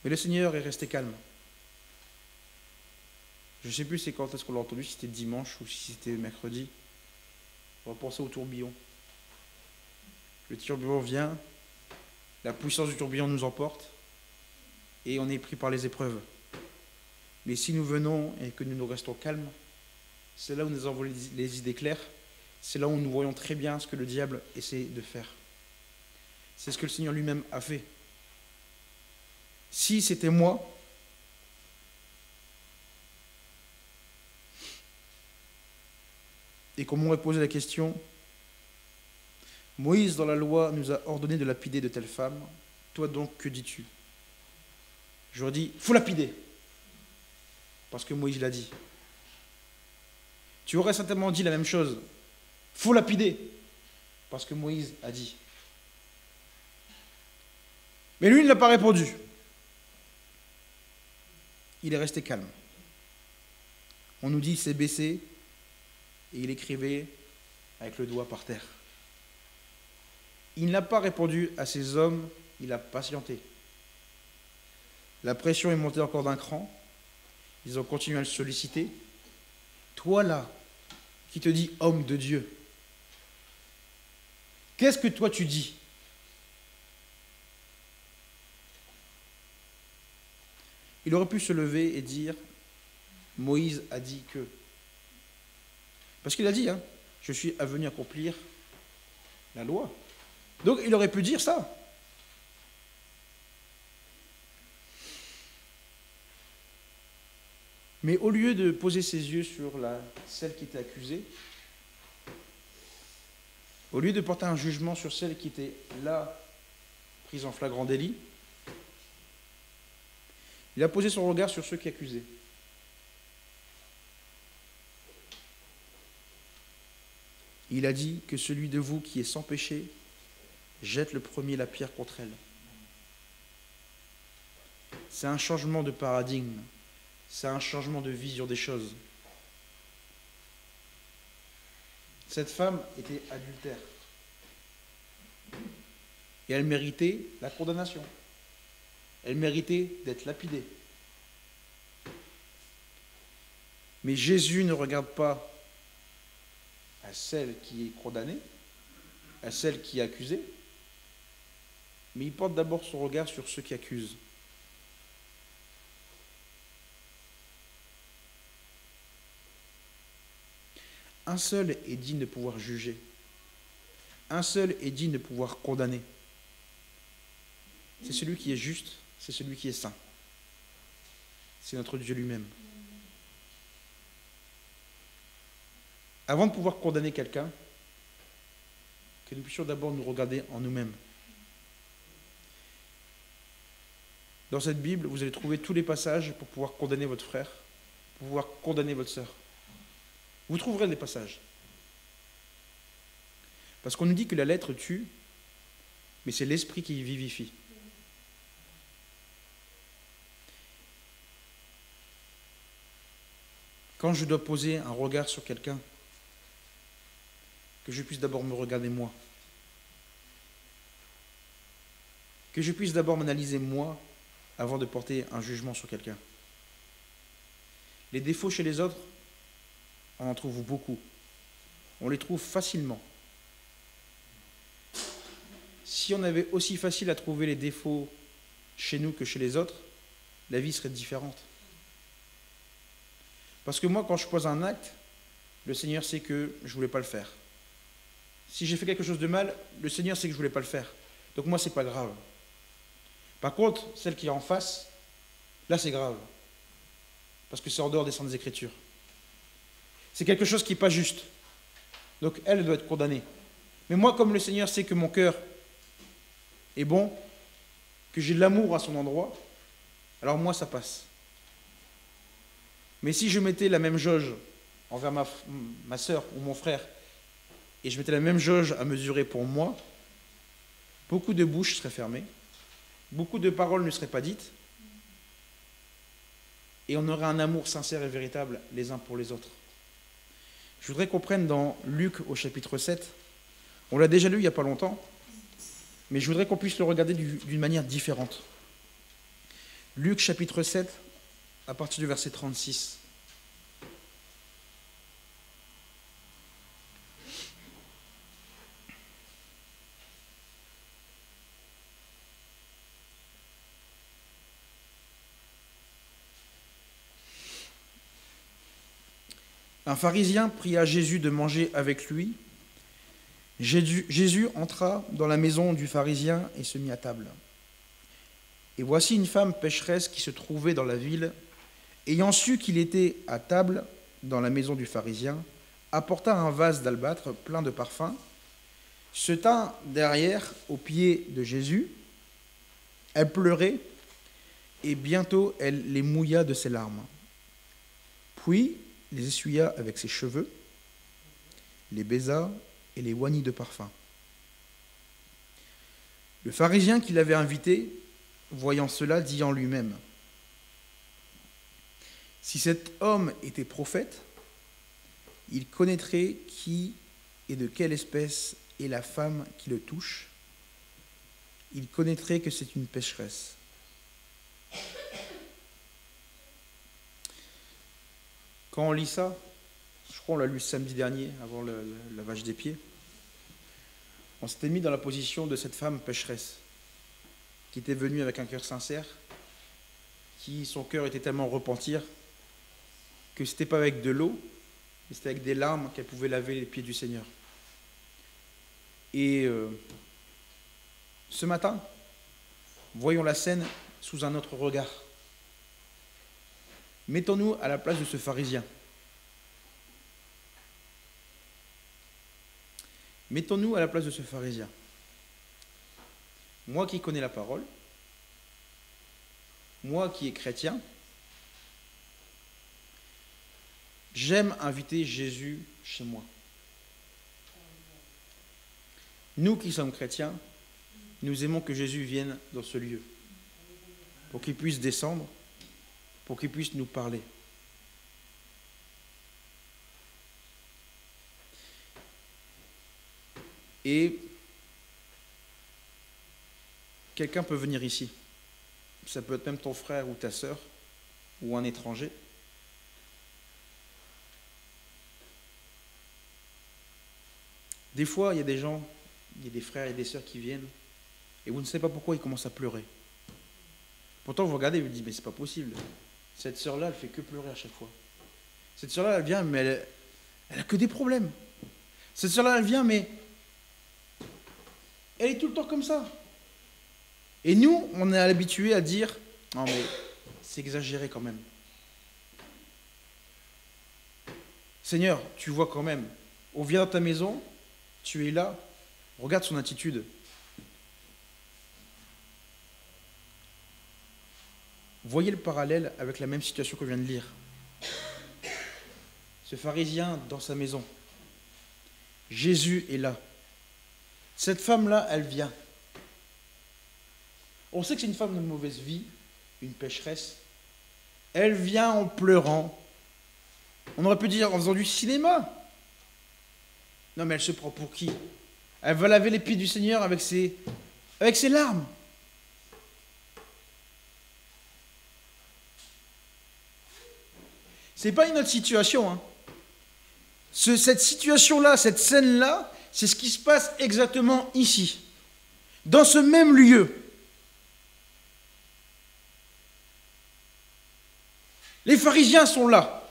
E: Mais le Seigneur est resté calme. Je ne sais plus c'est quand est-ce qu'on l'a entendu, si c'était dimanche ou si c'était mercredi. On va penser au tourbillon. Le tourbillon vient, la puissance du tourbillon nous emporte et on est pris par les épreuves. Mais si nous venons et que nous restons calmes, c'est là où nous avons les idées claires, c'est là où nous voyons très bien ce que le diable essaie de faire. C'est ce que le Seigneur lui-même a fait. Si c'était moi, et qu'on m'aurait posé la question, Moïse dans la loi nous a ordonné de lapider de telle femme, toi donc que dis-tu? J'aurais dit, il faut lapider, parce que Moïse l'a dit. Tu aurais certainement dit la même chose. Faut lapider, parce que Moïse a dit. Mais lui, il n'a pas répondu. Il est resté calme. On nous dit qu'il s'est baissé et il écrivait avec le doigt par terre. Il n'a pas répondu à ces hommes, il a patienté. La pression est montée encore d'un cran. Ils ont continué à le solliciter. Toi là, qui te dis homme de Dieu, qu'est-ce que toi tu dis? Il aurait pu se lever et dire, Moïse a dit que. Parce qu'il a dit, je suis venu accomplir la loi. Donc il aurait pu dire ça. Mais au lieu de poser ses yeux sur celle qui était accusée, au lieu de porter un jugement sur celle qui était là, prise en flagrant délit, Il a posé son regard sur ceux qui accusaient. Il a dit que celui de vous qui est sans péché jette le premier la pierre contre elle. C'est un changement de paradigme. C'est un changement de vision des choses. Cette femme était adultère. Et elle méritait la condamnation. Elle méritait d'être lapidée. Mais Jésus ne regarde pas à celle qui est condamnée, à celle qui est accusée, mais il porte d'abord son regard sur ceux qui accusent. Un seul est digne de pouvoir juger. Un seul est digne de pouvoir condamner. C'est celui qui est juste, c'est celui qui est saint. C'est notre Dieu lui-même. Avant de pouvoir condamner quelqu'un, que nous puissions d'abord nous regarder en nous-mêmes. Dans cette Bible, vous allez trouver tous les passages pour pouvoir condamner votre frère, pour pouvoir condamner votre sœur. Vous trouverez les passages. Parce qu'on nous dit que la lettre tue, mais c'est l'esprit qui vivifie. Quand je dois poser un regard sur quelqu'un, que je puisse d'abord me regarder moi. Que je puisse d'abord m'analyser moi avant de porter un jugement sur quelqu'un. Les défauts chez les autres, on en trouve beaucoup. On les trouve facilement. Si on avait aussi facile à trouver les défauts chez nous que chez les autres, la vie serait différente. Parce que moi, quand je pose un acte, le Seigneur sait que je ne voulais pas le faire. Si j'ai fait quelque chose de mal, le Seigneur sait que je ne voulais pas le faire. Donc moi, ce n'est pas grave. Par contre, celle qui est en face, là, c'est grave. Parce que c'est en dehors des Saintes Écritures. C'est quelque chose qui n'est pas juste. Donc elle doit être condamnée. Mais moi, comme le Seigneur sait que mon cœur est bon, que j'ai de l'amour à son endroit, alors moi, ça passe. Mais si je mettais la même jauge envers ma sœur ou mon frère, et je mettais la même jauge à mesurer pour moi, beaucoup de bouches seraient fermées, beaucoup de paroles ne seraient pas dites, et on aurait un amour sincère et véritable les uns pour les autres. Je voudrais qu'on prenne dans Luc au chapitre 7, on l'a déjà lu il n'y a pas longtemps, mais je voudrais qu'on puisse le regarder d'une manière différente. Luc chapitre 7, à partir du verset 36. Un pharisien pria Jésus de manger avec lui. Jésus entra dans la maison du pharisien et se mit à table. Et voici une femme pécheresse qui se trouvait dans la ville, ayant su qu'il était à table dans la maison du pharisien, apporta un vase d'albâtre plein de parfums, se tint derrière aux pieds de Jésus. Elle pleurait et bientôt elle les mouilla de ses larmes. Puis les essuya avec ses cheveux, les baisa et les oignit de parfum. Le pharisien qui l'avait invité, voyant cela, dit en lui-même: si cet homme était prophète, il connaîtrait qui et de quelle espèce est la femme qui le touche. Il connaîtrait que c'est une pécheresse. Quand on lit ça, je crois qu'on l'a lu samedi dernier, avant le lavage des pieds, on s'était mis dans la position de cette femme pécheresse, qui était venue avec un cœur sincère, qui son cœur était tellement repentir, que ce n'était pas avec de l'eau, mais c'était avec des larmes qu'elle pouvait laver les pieds du Seigneur. Et ce matin, voyons la scène sous un autre regard. Mettons-nous à la place de ce pharisien. Mettons-nous à la place de ce pharisien. Moi qui connais la parole, moi qui est chrétien, j'aime inviter Jésus chez moi. Nous qui sommes chrétiens, nous aimons que Jésus vienne dans ce lieu, pour qu'il puisse descendre, pour qu'il puisse nous parler. Et quelqu'un peut venir ici. Ça peut être même ton frère ou ta sœur, ou un étranger. Des fois, il y a des gens, il y a des frères et des sœurs qui viennent, et vous ne savez pas pourquoi ils commencent à pleurer. Pourtant, vous regardez et vous dites, mais c'est pas possible. Cette sœur-là, elle fait que pleurer à chaque fois. Cette sœur-là, elle vient, mais elle a que des problèmes. Cette sœur-là, elle vient, mais elle est tout le temps comme ça. Et nous, on est habitués à dire, non mais c'est exagéré quand même. Seigneur, tu vois quand même, on vient dans ta maison, tu es là, regarde son attitude. Voyez le parallèle avec la même situation que je viens de lire. Ce pharisien dans sa maison. Jésus est là. Cette femme-là, elle vient. On sait que c'est une femme de mauvaise vie, une pécheresse. Elle vient en pleurant. On aurait pu dire en faisant du cinéma. Non, mais elle se prend pour qui? Elle va laver les pieds du Seigneur avec ses larmes. C'est pas une autre situation. Hein. Cette situation-là, cette scène-là, c'est ce qui se passe exactement ici. Dans ce même lieu. Les pharisiens sont là.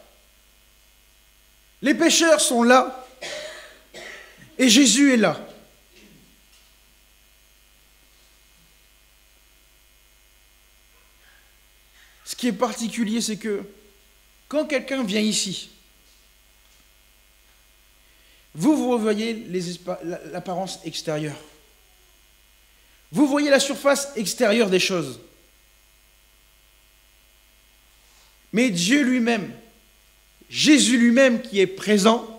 E: Les pécheurs sont là. Et Jésus est là. Ce qui est particulier, c'est que quand quelqu'un vient ici, vous voyez l'apparence extérieure. Vous voyez la surface extérieure des choses. Mais Dieu lui-même, Jésus lui-même qui est présent,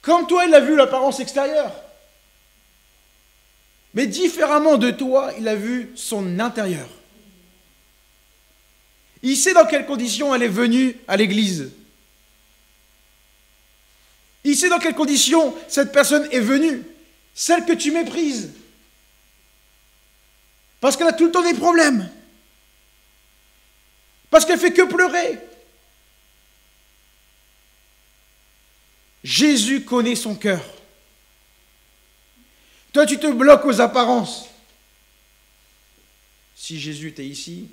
E: comme toi, il a vu l'apparence extérieure. Mais différemment de toi, il a vu son intérieur. Il sait dans quelles conditions elle est venue à l'église. Il sait dans quelles conditions cette personne est venue. Celle que tu méprises. Parce qu'elle a tout le temps des problèmes. Parce qu'elle fait que pleurer. Jésus connaît son cœur. Toi, tu te bloques aux apparences. Si Jésus était ici,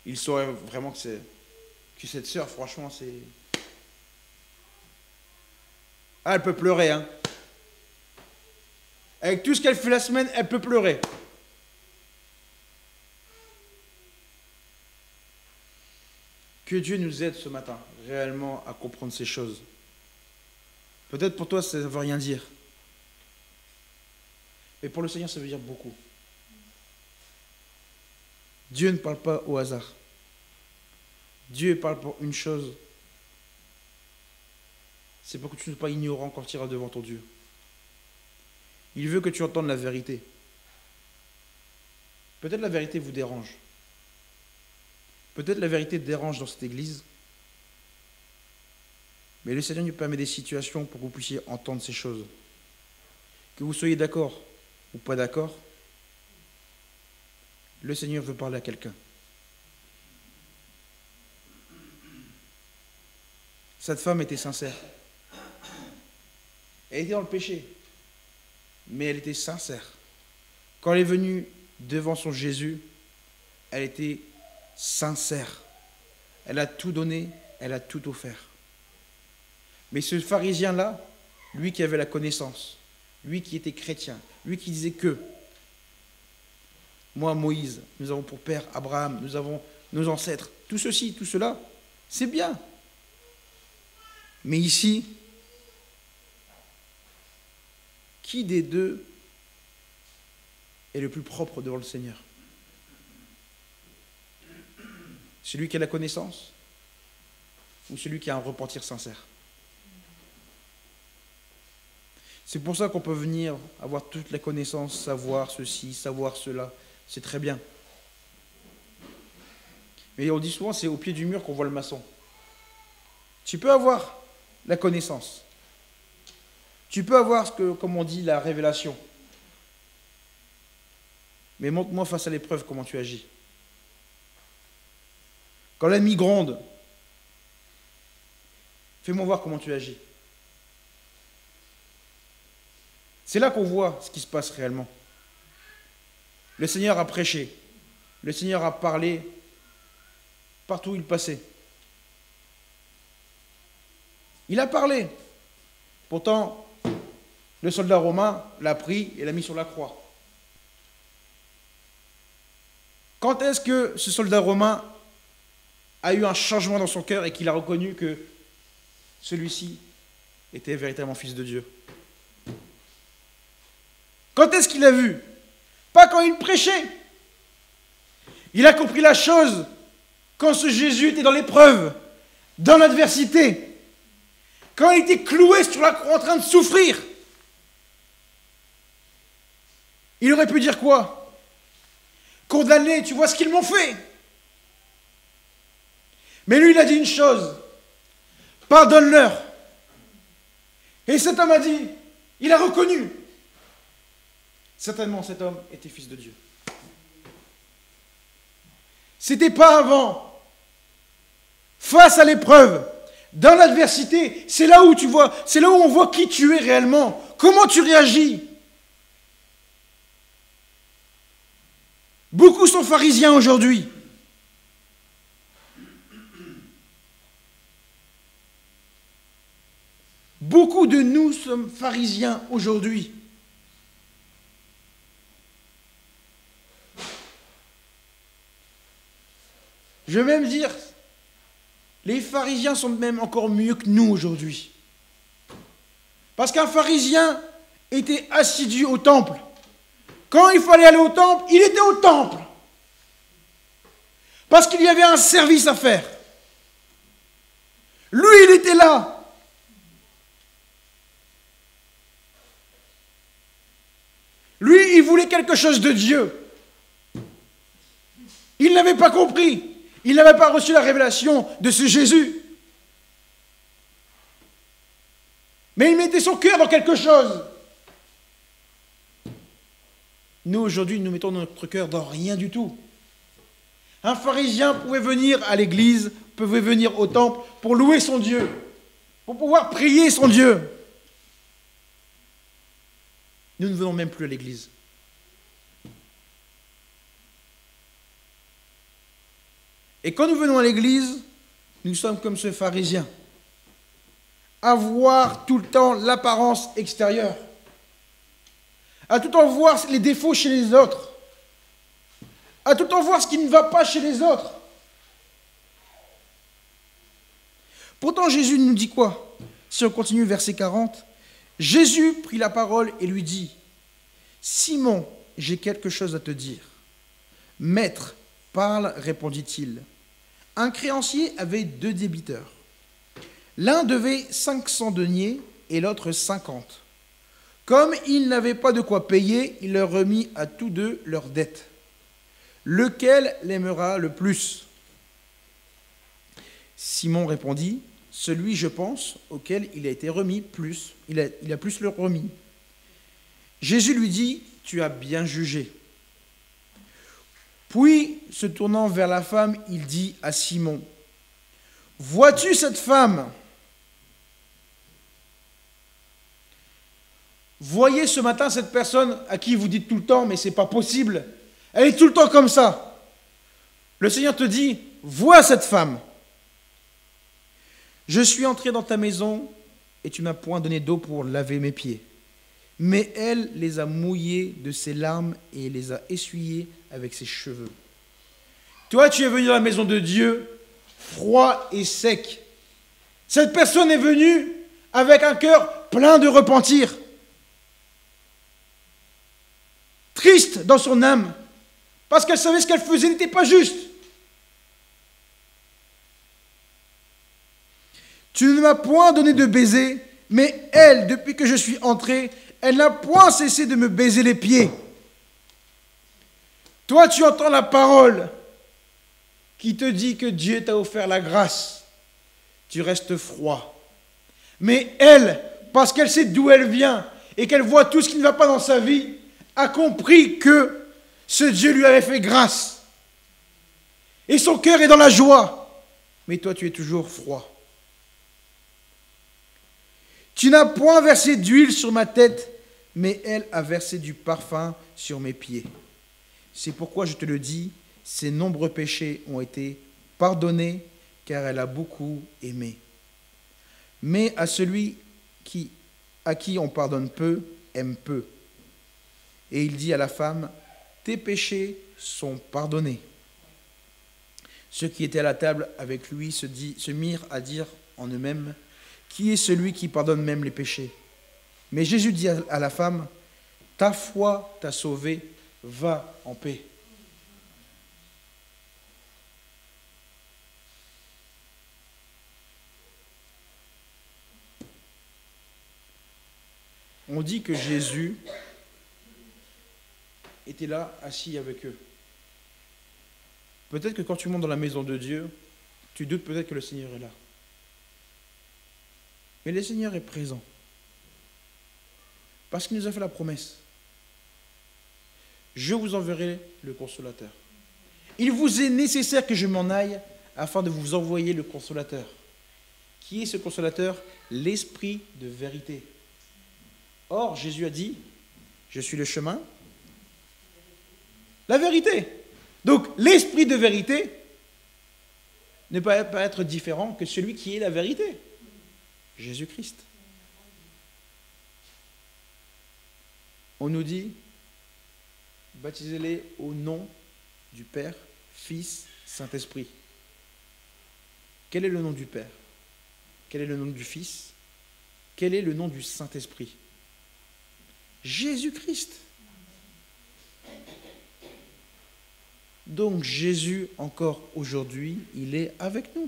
E: il saurait vraiment que cette sœur, franchement, c'est... Ah, elle peut pleurer, hein. Avec tout ce qu'elle fait la semaine, elle peut pleurer. Que Dieu nous aide ce matin, réellement, à comprendre ces choses. Peut-être pour toi, ça ne veut rien dire. Mais pour le Seigneur, ça veut dire beaucoup. Dieu ne parle pas au hasard. Dieu parle pour une chose. C'est pour que tu ne sois pas ignorant quand tu iras devant ton Dieu. Il veut que tu entendes la vérité. Peut-être la vérité vous dérange. Peut-être la vérité te dérange dans cette église. Mais le Seigneur nous permet des situations pour que vous puissiez entendre ces choses. Que vous soyez d'accord ou pas d'accord, le Seigneur veut parler à quelqu'un. Cette femme était sincère. Elle était dans le péché, mais elle était sincère. Quand elle est venue devant son Jésus, elle était sincère. Elle a tout donné, elle a tout offert. Mais ce pharisien-là, lui qui avait la connaissance, lui qui était chrétien, lui qui disait que moi, Moïse, nous avons pour père Abraham, nous avons nos ancêtres, tout ceci, tout cela, c'est bien. Mais ici, qui des deux est le plus propre devant le Seigneur? Celui qui a la connaissance ou celui qui a un repentir sincère? C'est pour ça qu'on peut venir avoir toute la connaissance, savoir ceci, savoir cela. C'est très bien. Mais on dit souvent, c'est au pied du mur qu'on voit le maçon. Tu peux avoir la connaissance. Tu peux avoir, comme on dit, la révélation. Mais montre-moi face à l'épreuve comment tu agis. Quand l'ennemi gronde, fais-moi voir comment tu agis. C'est là qu'on voit ce qui se passe réellement. Le Seigneur a prêché. Le Seigneur a parlé partout où il passait. Il a parlé. Pourtant, le soldat romain l'a pris et l'a mis sur la croix. Quand est-ce que ce soldat romain a eu un changement dans son cœur et qu'il a reconnu que celui-ci était véritablement fils de Dieu? Quand est-ce qu'il a vu? Pas quand il prêchait. Il a compris la chose quand ce Jésus était dans l'épreuve, dans l'adversité, quand il était cloué sur la croix en train de souffrir. Il aurait pu dire quoi? Condamné, tu vois ce qu'ils m'ont fait. Mais lui, il a dit une chose: pardonne-leur. Et cet homme a dit, il a reconnu. Certainement, cet homme était fils de Dieu. C'était pas avant. Face à l'épreuve, dans l'adversité, c'est là où tu vois, c'est là où on voit qui tu es réellement, comment tu réagis. Beaucoup sont pharisiens aujourd'hui. Beaucoup de nous sommes pharisiens aujourd'hui. Je vais même dire, les pharisiens sont même encore mieux que nous aujourd'hui. Parce qu'un pharisien était assidu au temple. Quand il fallait aller au temple, il était au temple. Parce qu'il y avait un service à faire. Lui, il était là. Lui, il voulait quelque chose de Dieu. Il n'avait pas compris. Il n'avait pas reçu la révélation de ce Jésus. Mais il mettait son cœur dans quelque chose. Nous, aujourd'hui, nous mettons notre cœur dans rien du tout. Un pharisien pouvait venir à l'église, pouvait venir au temple pour louer son Dieu, pour pouvoir prier son Dieu. Nous ne venons même plus à l'église. Et quand nous venons à l'église, nous sommes comme ce pharisien. À voir tout le temps l'apparence extérieure. À tout le temps voir les défauts chez les autres. À tout le temps voir ce qui ne va pas chez les autres. Pourtant, Jésus nous dit quoi? Si on continue, verset 40. Jésus prit la parole et lui dit: Simon, j'ai quelque chose à te dire. Maître, parle, répondit-il. Un créancier avait 2 débiteurs. L'un devait 500 deniers et l'autre 50. Comme il n'avait pas de quoi payer, il leur remit à tous 2 leurs dettes. Lequel l'aimera le plus? Simon répondit: Celui, je pense, auquel il a été remis plus. Il a plus le remis. Jésus lui dit: Tu as bien jugé. Puis, se tournant vers la femme, il dit à Simon: Vois-tu cette femme? Voyez ce matin cette personne à qui vous dites tout le temps, mais c'est pas possible. Elle est tout le temps comme ça. Le Seigneur te dit: Vois cette femme. Je suis entré dans ta maison et tu m'as point donné d'eau pour laver mes pieds. Mais elle les a mouillés de ses larmes et les a essuyés avec ses cheveux. Toi, tu es venu dans la maison de Dieu, froid et sec. Cette personne est venue avec un cœur plein de repentir. Triste dans son âme, parce qu'elle savait ce qu'elle faisait n'était pas juste. Tu ne m'as point donné de baiser, mais elle, depuis que je suis entré, elle n'a point cessé de me baiser les pieds. Toi, tu entends la parole qui te dit que Dieu t'a offert la grâce. Tu restes froid. Mais elle, parce qu'elle sait d'où elle vient et qu'elle voit tout ce qui ne va pas dans sa vie, a compris que ce Dieu lui avait fait grâce. Et son cœur est dans la joie. Mais toi, tu es toujours froid. Tu n'as point versé d'huile sur ma tête, mais elle a versé du parfum sur mes pieds. C'est pourquoi je te le dis, ses nombreux péchés ont été pardonnés, car elle a beaucoup aimé. Mais à celui à qui on pardonne peu, aime peu. Et il dit à la femme, tes péchés sont pardonnés. Ceux qui étaient à la table avec lui se mirent à dire en eux-mêmes, qui est celui qui pardonne même les péchés? Mais Jésus dit à la femme, ta foi t'a sauvée, va en paix. On dit que Jésus était là, assis avec eux. Peut-être que quand tu montes dans la maison de Dieu, tu doutes peut-être que le Seigneur est là. Mais le Seigneur est présent. Parce qu'il nous a fait la promesse. Je vous enverrai le consolateur. Il vous est nécessaire que je m'en aille afin de vous envoyer le consolateur. Qui est ce consolateur? L'Esprit de vérité. Or, Jésus a dit, je suis le chemin, la vérité. Donc, l'Esprit de vérité ne peut pas être différent que celui qui est la vérité. Jésus-Christ. On nous dit, baptisez-les au nom du Père, Fils, Saint-Esprit. Quel est le nom du Père? Quel est le nom du Fils? Quel est le nom du Saint-Esprit? Jésus-Christ. Donc Jésus, encore aujourd'hui, il est avec nous.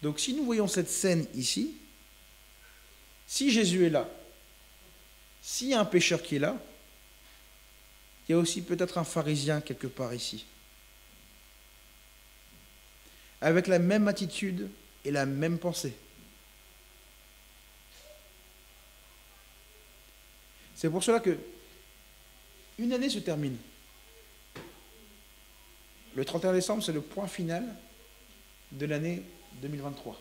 E: Donc si nous voyons cette scène ici, si Jésus est là, s'il y a un pécheur qui est là, il y a aussi peut-être un pharisien quelque part ici. Avec la même attitude et la même pensée. C'est pour cela que une année se termine. Le 31 décembre, c'est le point final de l'année 2023.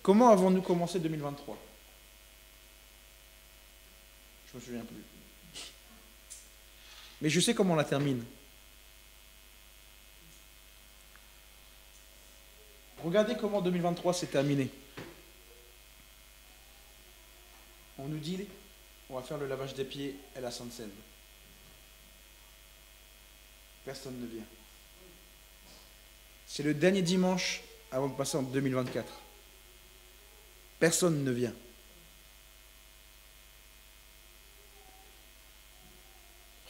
E: Comment avons-nous commencé 2023? Je ne me souviens plus. Mais je sais comment on la termine. Regardez comment 2023 s'est terminé. On nous dit, on va faire le lavage des pieds à la Sainte Seine. Personne ne vient. C'est le dernier dimanche avant de passer en 2024. Personne ne vient.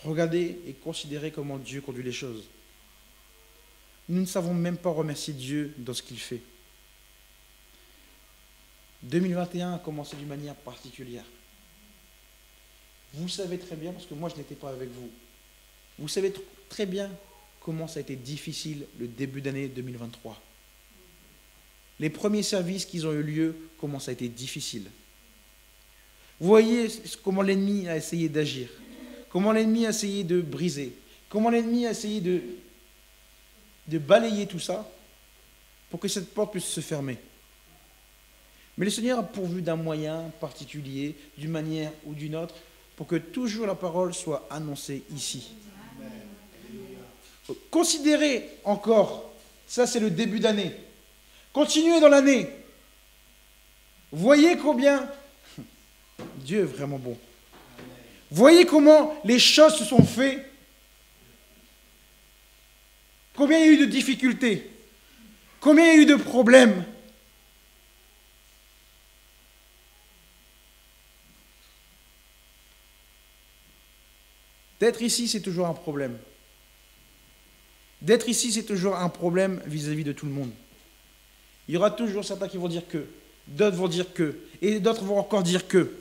E: Regardez et considérez comment Dieu conduit les choses. Nous ne savons même pas remercier Dieu dans ce qu'il fait. 2021 a commencé d'une manière particulière. Vous savez très bien, parce que moi je n'étais pas avec vous, vous savez très bien comment ça a été difficile le début d'année 2023. Les premiers services qui ont eu lieu, comment ça a été difficile. Vous voyez comment l'ennemi a essayé d'agir, comment l'ennemi a essayé de briser, comment l'ennemi a essayé de balayer tout ça pour que cette porte puisse se fermer. Mais le Seigneur a pourvu d'un moyen particulier, d'une manière ou d'une autre, pour que toujours la parole soit annoncée ici. Considérez encore, ça c'est le début d'année. Continuez dans l'année. Voyez combien Dieu est vraiment bon. Voyez comment les choses se sont faites. Combien il y a eu de difficultés. Combien il y a eu de problèmes. D'être ici, c'est toujours un problème. D'être ici, c'est toujours un problème vis-à-vis de tout le monde. Il y aura toujours certains qui vont dire que, d'autres vont dire que, et d'autres vont encore dire que.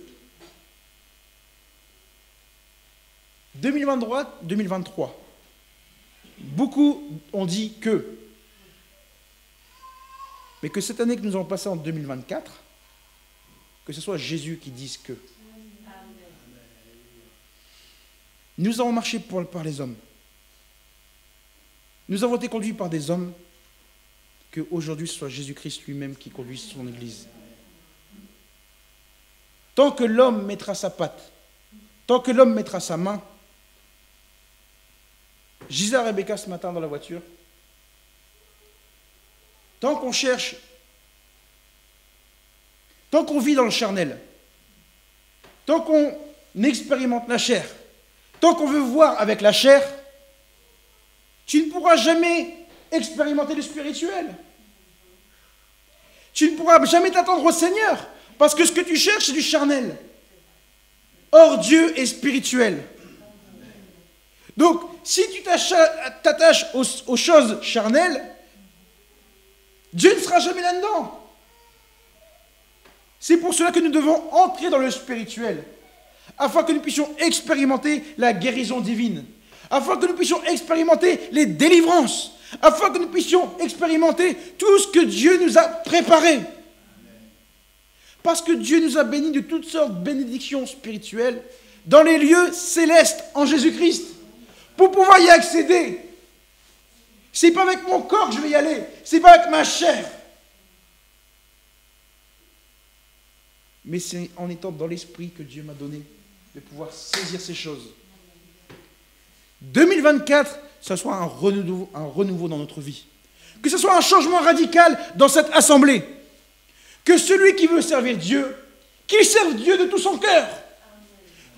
E: 2023, beaucoup ont dit que. Mais que cette année que nous allons passer en 2024, que ce soit Jésus qui dise que. Nous avons marché par les hommes. Nous avons été conduits par des hommes, qu'aujourd'hui ce soit Jésus-Christ lui-même qui conduise son Église. Tant que l'homme mettra sa patte, tant que l'homme mettra sa main, je disais à Rebecca ce matin dans la voiture, tant qu'on cherche, tant qu'on vit dans le charnel, tant qu'on expérimente la chair, tant qu'on veut voir avec la chair, tu ne pourras jamais expérimenter le spirituel. Tu ne pourras jamais t'attendre au Seigneur, parce que ce que tu cherches, c'est du charnel. Or, Dieu est spirituel. Donc, si tu t'attaches aux choses charnelles, Dieu ne sera jamais là-dedans. C'est pour cela que nous devons entrer dans le spirituel, afin que nous puissions expérimenter la guérison divine, afin que nous puissions expérimenter les délivrances, afin que nous puissions expérimenter tout ce que Dieu nous a préparé. Parce que Dieu nous a bénis de toutes sortes de bénédictions spirituelles dans les lieux célestes en Jésus-Christ, pour pouvoir y accéder. C'est pas avec mon corps que je vais y aller, c'est pas avec ma chair. Mais c'est en étant dans l'esprit que Dieu m'a donné de pouvoir saisir ces choses. 2024, que ce soit un renouveau dans notre vie. Que ce soit un changement radical dans cette assemblée. Que celui qui veut servir Dieu, qu'il serve Dieu de tout son cœur.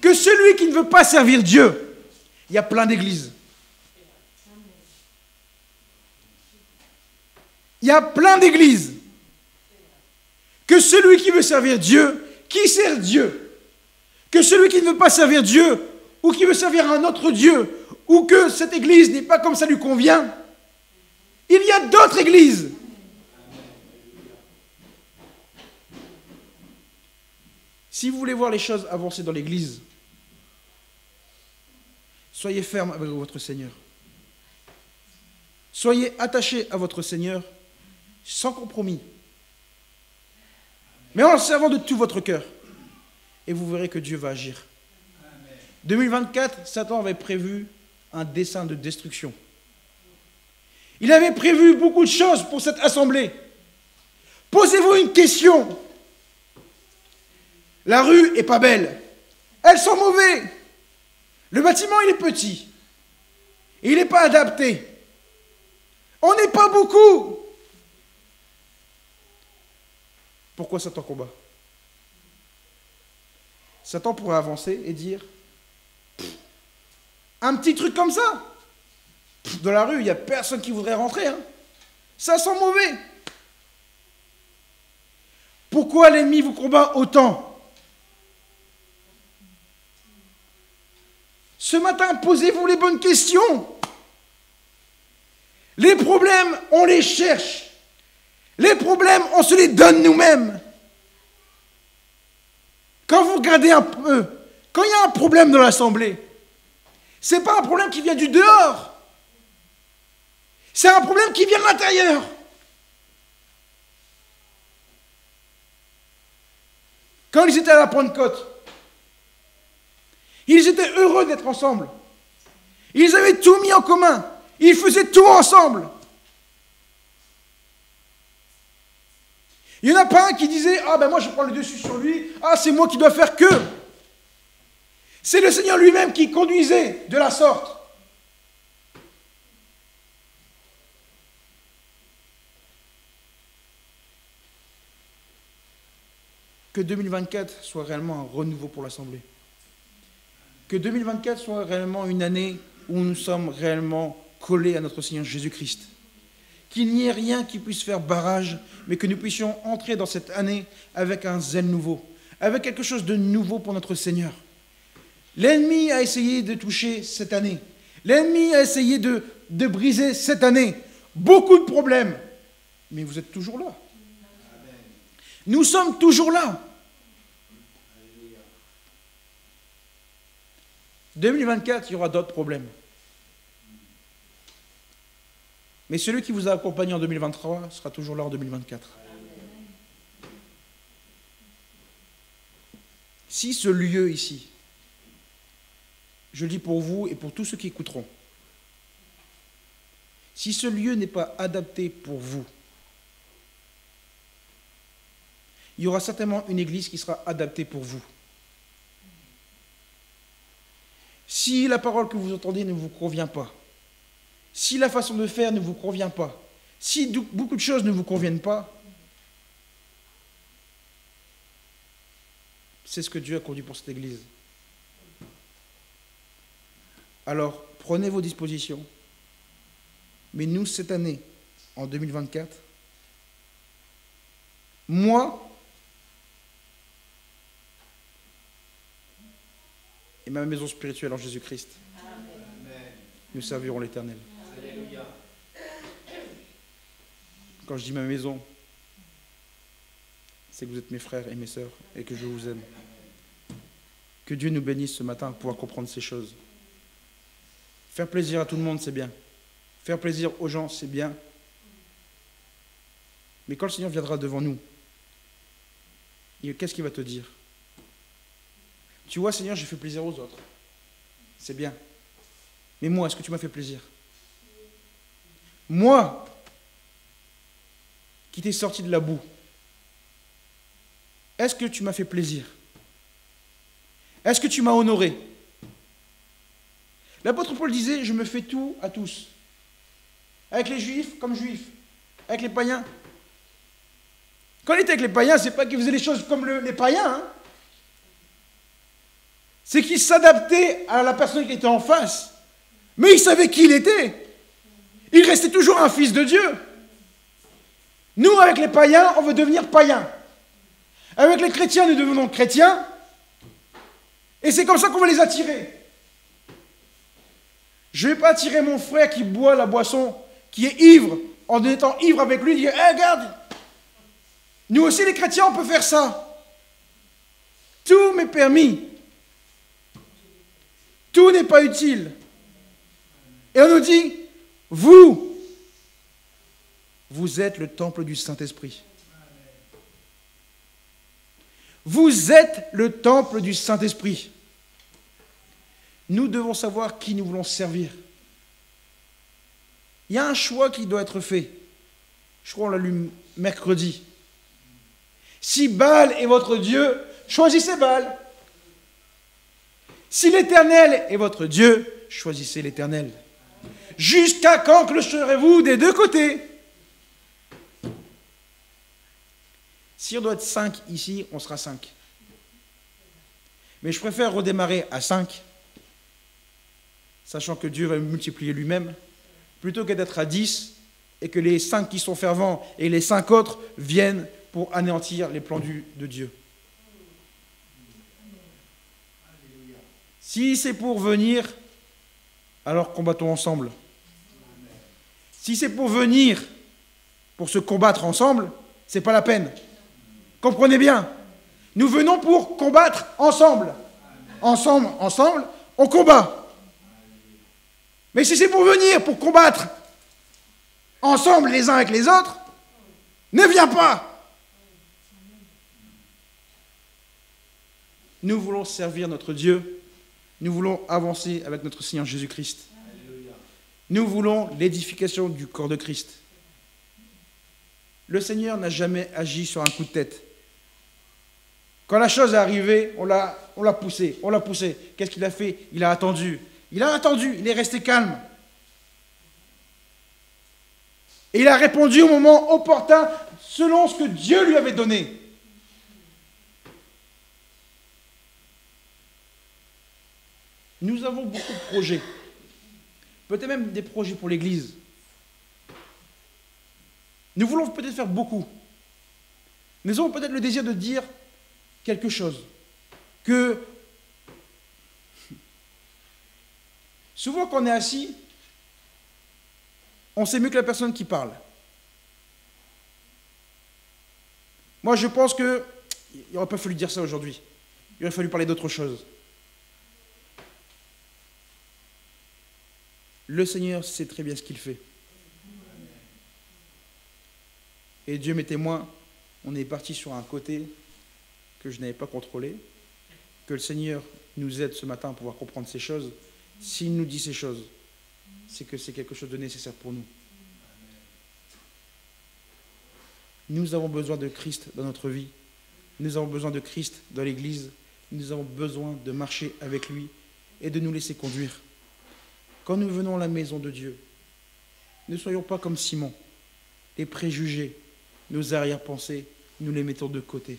E: Que celui qui ne veut pas servir Dieu, il y a plein d'églises. Il y a plein d'églises. Que celui qui veut servir Dieu, qui sert Dieu. Que celui qui ne veut pas servir Dieu, ou qui veut servir un autre Dieu, ou que cette église n'est pas comme ça lui convient, il y a d'autres églises. Si vous voulez voir les choses avancer dans l'église, soyez ferme avec votre Seigneur. Soyez attachés à votre Seigneur sans compromis, mais en le servant de tout votre cœur. Et vous verrez que Dieu va agir. 2024, Satan avait prévu un dessein de destruction. Il avait prévu beaucoup de choses pour cette assemblée. Posez-vous une question. La rue est pas belle. Elles sont mauvaises. Le bâtiment, il est petit. Il n'est pas adapté. On n'est pas beaucoup. Pourquoi Satan combat? Satan pourrait avancer et dire un petit truc comme ça. Dans la rue, il n'y a personne qui voudrait rentrer. Hein. Ça sent mauvais. Pourquoi l'ennemi vous combat autant? Ce matin, posez-vous les bonnes questions. Les problèmes, on les cherche. Les problèmes, on se les donne nous-mêmes. Quand vous regardez un peu, quand il y a un problème dans l'assemblée, ce n'est pas un problème qui vient du dehors. C'est un problème qui vient de l'intérieur. Quand ils étaient à la Pentecôte, ils étaient heureux d'être ensemble. Ils avaient tout mis en commun. Ils faisaient tout ensemble. Il n'y en a pas un qui disait « Ah ben moi je prends le dessus sur lui. Ah c'est moi qui dois faire que. » C'est le Seigneur lui-même qui conduisait de la sorte. Que 2024 soit réellement un renouveau pour l'Assemblée. Que 2024 soit réellement une année où nous sommes réellement collés à notre Seigneur Jésus-Christ. Qu'il n'y ait rien qui puisse faire barrage, mais que nous puissions entrer dans cette année avec un zèle nouveau, avec quelque chose de nouveau pour notre Seigneur. L'ennemi a essayé de toucher cette année. L'ennemi a essayé de de briser cette année. Beaucoup de problèmes. Mais vous êtes toujours là. Nous sommes toujours là. 2024, il y aura d'autres problèmes. Mais celui qui vous a accompagné en 2023 sera toujours là en 2024. Si ce lieu ici, je le dis pour vous et pour tous ceux qui écouteront, si ce lieu n'est pas adapté pour vous, il y aura certainement une église qui sera adaptée pour vous. Si la parole que vous entendez ne vous convient pas, si la façon de faire ne vous convient pas, si beaucoup de choses ne vous conviennent pas, c'est ce que Dieu a conduit pour cette église. Alors, prenez vos dispositions. Mais nous, cette année, en 2024, moi et ma maison spirituelle en Jésus-Christ, nous servirons l'Éternel. Quand je dis ma maison, c'est que vous êtes mes frères et mes sœurs et que je vous aime. Que Dieu nous bénisse ce matin pour pouvoir comprendre ces choses. Faire plaisir à tout le monde, c'est bien. Faire plaisir aux gens, c'est bien. Mais quand le Seigneur viendra devant nous, qu'est-ce qu'il va te dire? Tu vois, Seigneur, j'ai fait plaisir aux autres. C'est bien. Mais moi, est-ce que tu m'as fait plaisir? Moi, qui t'ai sorti de la boue, est-ce que tu m'as fait plaisir? Est-ce que tu m'as honoré? L'apôtre Paul disait, je me fais tout à tous. Avec les juifs comme juifs. Avec les païens. Quand il était avec les païens, c'est pas qu'il faisait les choses comme les païens. Hein. C'est qu'il s'adaptait à la personne qui était en face. Mais il savait qui il était. Il restait toujours un fils de Dieu. Nous, avec les païens, on veut devenir païens. Avec les chrétiens, nous devenons chrétiens. Et c'est comme ça qu'on va les attirer. Je ne vais pas attirer mon frère qui boit la boisson, qui est ivre, en étant ivre avec lui, dire hey, regarde, nous aussi les chrétiens, on peut faire ça. Tout m'est permis. Tout n'est pas utile. Et on nous dit, vous êtes le temple du Saint-Esprit. Vous êtes le temple du Saint-Esprit. Nous devons savoir qui nous voulons servir. Il y a un choix qui doit être fait. Je crois qu'on l'a lu mercredi. Si Baal est votre Dieu, choisissez Baal. Si l'Éternel est votre Dieu, choisissez l'Éternel. Jusqu'à quand clocherez-vous des deux côtés? Si on doit être 5 ici, on sera 5. Mais je préfère redémarrer à 5, sachant que Dieu va multiplier lui-même, plutôt que d'être à 10 et que les 5 qui sont fervents et les 5 autres viennent pour anéantir les plans de Dieu. Si c'est pour venir, alors combattons ensemble. Si c'est pour venir, pour se combattre ensemble, ce n'est pas la peine. Comprenez bien, nous venons pour combattre ensemble. Ensemble, on combat. Mais si c'est pour venir, pour combattre ensemble les uns avec les autres, ne viens pas. Nous voulons servir notre Dieu. Nous voulons avancer avec notre Seigneur Jésus-Christ. Nous voulons l'édification du corps de Christ. Le Seigneur n'a jamais agi sur un coup de tête. Quand la chose est arrivée, on l'a poussé. Qu'est-ce qu'il a fait? Il a attendu, il est resté calme. Et il a répondu au moment opportun, selon ce que Dieu lui avait donné. Nous avons beaucoup de projets. Peut-être même des projets pour l'Église. Nous voulons peut-être faire beaucoup. Nous avons peut-être le désir de dire quelque chose. Que souvent quand on est assis, on sait mieux que la personne qui parle. Moi, je pense qu'il n'aurait pas fallu dire ça aujourd'hui. Il aurait fallu parler d'autre chose. Le Seigneur sait très bien ce qu'il fait. Et Dieu m'est témoin, on est parti sur un côté que je n'avais pas contrôlé. Que le Seigneur nous aide ce matin à pouvoir comprendre ces choses. S'il nous dit ces choses, c'est que c'est quelque chose de nécessaire pour nous. Nous avons besoin de Christ dans notre vie. Nous avons besoin de Christ dans l'Église. Nous avons besoin de marcher avec lui et de nous laisser conduire. Quand nous venons à la maison de Dieu, ne soyons pas comme Simon. Les préjugés, nos arrière-pensées, nous les mettons de côté.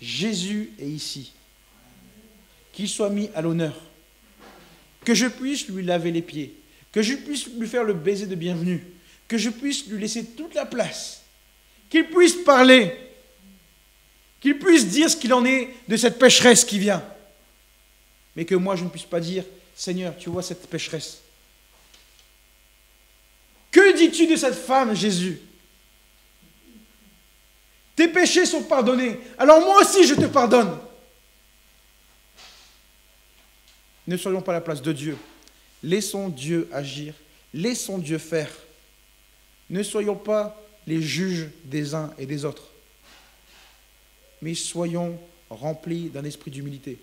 E: Jésus est ici. Qu'il soit mis à l'honneur. Que je puisse lui laver les pieds. Que je puisse lui faire le baiser de bienvenue. Que je puisse lui laisser toute la place. Qu'il puisse parler. Qu'il puisse dire ce qu'il en est de cette pécheresse qui vient. Mais que moi je ne puisse pas dire, Seigneur, tu vois cette pécheresse. Que dis-tu de cette femme, Jésus? Tes péchés sont pardonnés. Alors moi aussi je te pardonne. Ne soyons pas à la place de Dieu. Laissons Dieu agir. Laissons Dieu faire. Ne soyons pas les juges des uns et des autres. Mais soyons remplis d'un esprit d'humilité.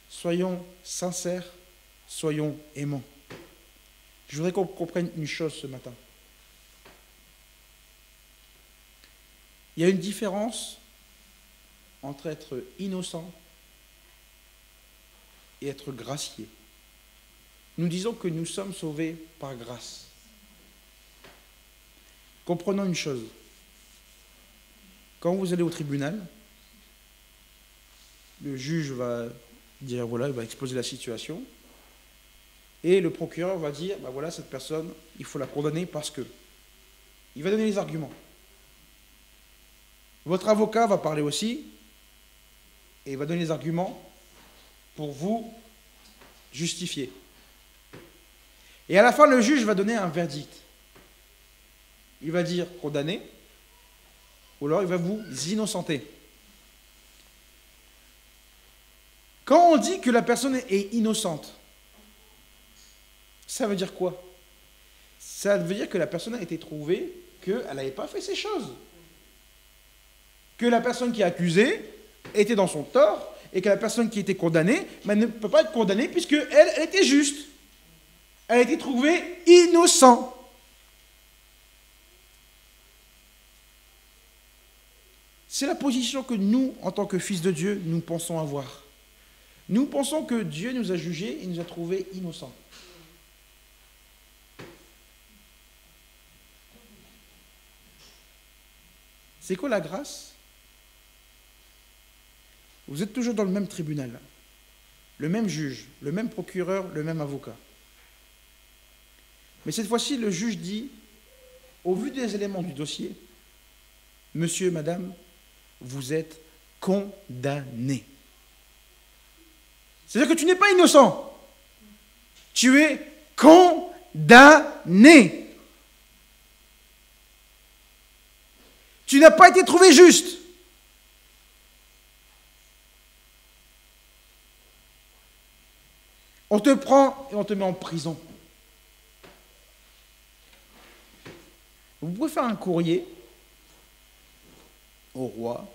E: Soyons sincères. Soyons aimants. Je voudrais qu'on comprenne une chose ce matin. Il y a une différence entre être innocent et être gracié. Nous disons que nous sommes sauvés par grâce. Comprenons une chose. Quand vous allez au tribunal, le juge va dire, voilà, il va exposer la situation, et le procureur va dire, ben voilà, cette personne, il faut la condamner parce que. Il va donner les arguments. Votre avocat va parler aussi, et il va donner les arguments pour vous justifier. Et à la fin, le juge va donner un verdict. Il va dire condamné, ou alors il va vous innocenter. Quand on dit que la personne est innocente, ça veut dire quoi? Ça veut dire que la personne a été trouvée qu'elle n'avait pas fait ces choses. Que la personne qui est accusée était dans son tort et que la personne qui était condamnée ne peut pas être condamnée puisqu'elle était juste. Elle a été trouvée innocente. C'est la position que nous, en tant que fils de Dieu, nous pensons avoir. Nous pensons que Dieu nous a jugés et nous a trouvés innocents. C'est quoi la grâce? Vous êtes toujours dans le même tribunal, le même juge, le même procureur, le même avocat. Mais cette fois-ci, le juge dit, au vu des éléments du dossier, monsieur, madame, vous êtes condamné. C'est-à-dire que tu n'es pas innocent. Tu es condamné. Tu n'as pas été trouvé juste. On te prend et on te met en prison. Vous pouvez faire un courrier au roi,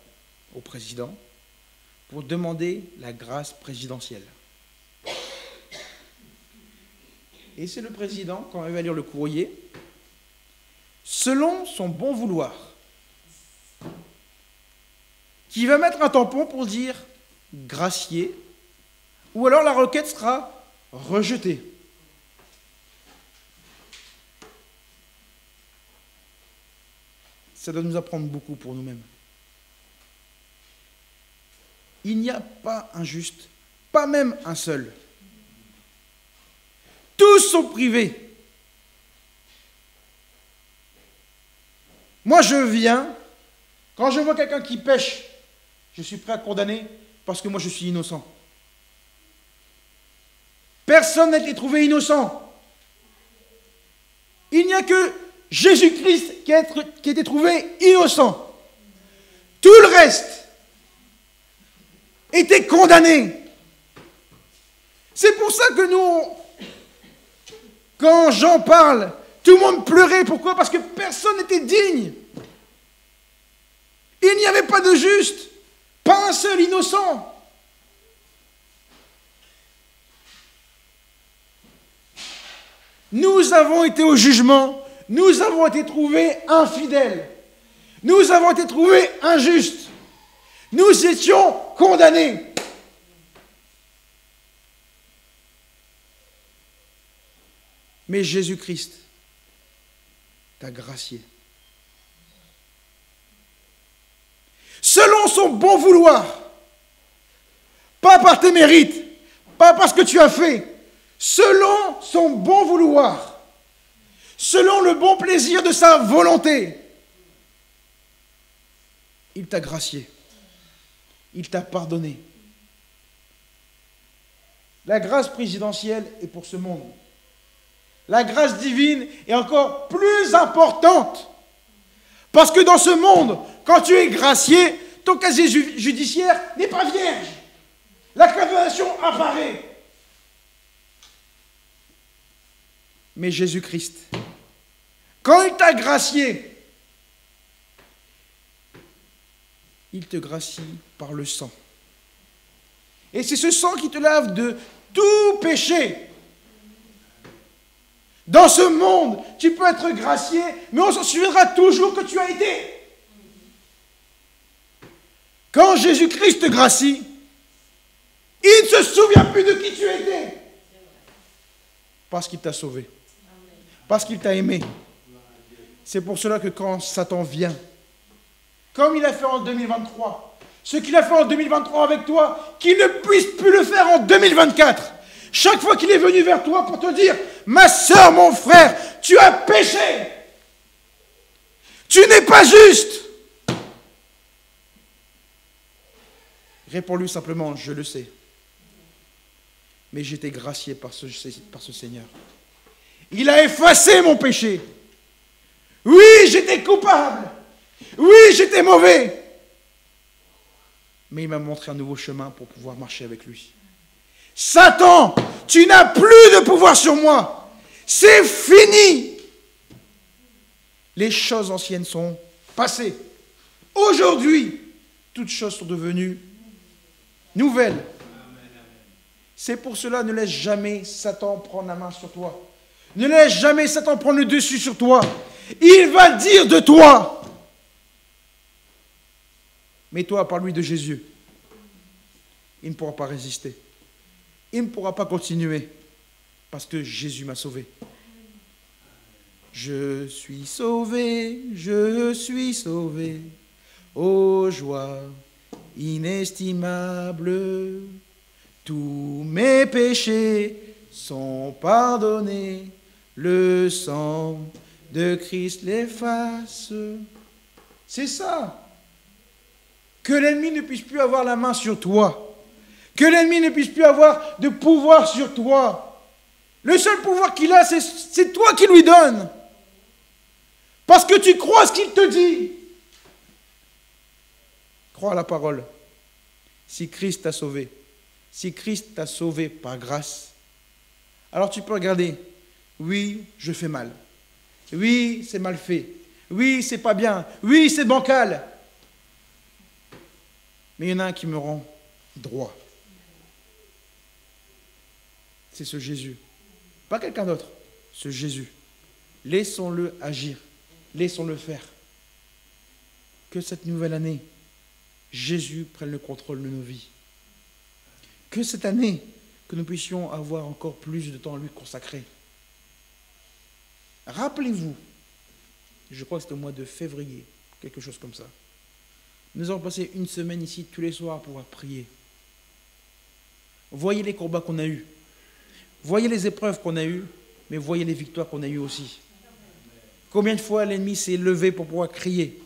E: au président, pour demander la grâce présidentielle. Et c'est le président, quand il va lire le courrier, selon son bon vouloir, qui va mettre un tampon pour dire gracié, ou alors la requête sera rejetée. Ça doit nous apprendre beaucoup pour nous-mêmes. Il n'y a pas un juste, pas même un seul. Tous sont privés. Moi, je viens, quand je vois quelqu'un qui pêche, je suis prêt à condamner parce que moi, je suis innocent. Personne n'a été trouvé innocent. Il n'y a que Jésus-Christ qui a été trouvé innocent. Tout le reste était condamné. C'est pour ça que nous, quand Jean parle, tout le monde pleurait. Pourquoi? Parce que personne n'était digne. Il n'y avait pas de juste, pas un seul innocent. Nous avons été au jugement, nous avons été trouvés infidèles, nous avons été trouvés injustes, nous étions condamnés. Mais Jésus-Christ t'a gracié. Selon son bon vouloir, pas par tes mérites, pas parce que tu as fait, selon son bon vouloir, selon le bon plaisir de sa volonté, il t'a gracié, il t'a pardonné. La grâce présidentielle est pour ce monde. La grâce divine est encore plus importante. Parce que dans ce monde, quand tu es gracié, ton casier judiciaire n'est pas vierge. La condamnation apparaît. Mais Jésus-Christ, quand il t'a gracié, il te gracie par le sang. Et c'est ce sang qui te lave de tout péché. Dans ce monde, tu peux être gracié, mais on s'en souviendra toujours que tu as été. Quand Jésus-Christ te gracie, il ne se souvient plus de qui tu étais. Parce qu'il t'a sauvé. Parce qu'il t'a aimé. C'est pour cela que quand Satan vient, comme il a fait en 2023, ce qu'il a fait en 2023 avec toi, qu'il ne puisse plus le faire en 2024. Chaque fois qu'il est venu vers toi pour te dire, ma soeur, mon frère, tu as péché. Tu n'es pas juste. Réponds-lui simplement, je le sais. Mais j'ai été gracié par ce Seigneur. Il a effacé mon péché. Oui, j'étais coupable. Oui, j'étais mauvais. Mais il m'a montré un nouveau chemin pour pouvoir marcher avec lui. Satan, tu n'as plus de pouvoir sur moi. C'est fini. Les choses anciennes sont passées. Aujourd'hui, toutes choses sont devenues nouvelles. C'est pour cela, ne laisse jamais Satan prendre la main sur toi. Ne laisse jamais Satan prendre le dessus sur toi. Il va dire de toi. Mais toi, parle-lui de Jésus. Il ne pourra pas résister. Il ne pourra pas continuer. Parce que Jésus m'a sauvé. Je suis sauvé, je suis sauvé. Ô joie inestimable. Tous mes péchés sont pardonnés. Le sang de Christ l'efface. C'est ça. Que l'ennemi ne puisse plus avoir la main sur toi. Que l'ennemi ne puisse plus avoir de pouvoir sur toi. Le seul pouvoir qu'il a, c'est toi qui lui donnes. Parce que tu crois ce qu'il te dit. Crois à la parole. Si Christ t'a sauvé, si Christ t'a sauvé par grâce, alors tu peux regarder. Oui, je fais mal. Oui, c'est mal fait. Oui, c'est pas bien. Oui, c'est bancal. Mais il y en a un qui me rend droit. C'est ce Jésus. Pas quelqu'un d'autre. Ce Jésus. Laissons-le agir. Laissons-le faire. Que cette nouvelle année, Jésus prenne le contrôle de nos vies. Que cette année, que nous puissions avoir encore plus de temps à lui consacrer. Rappelez-vous, je crois que c'était au mois de février, quelque chose comme ça. Nous avons passé une semaine ici tous les soirs pour pouvoir prier. Voyez les combats qu'on a eus. Voyez les épreuves qu'on a eues, mais voyez les victoires qu'on a eues aussi. Combien de fois l'ennemi s'est levé pour pouvoir crier.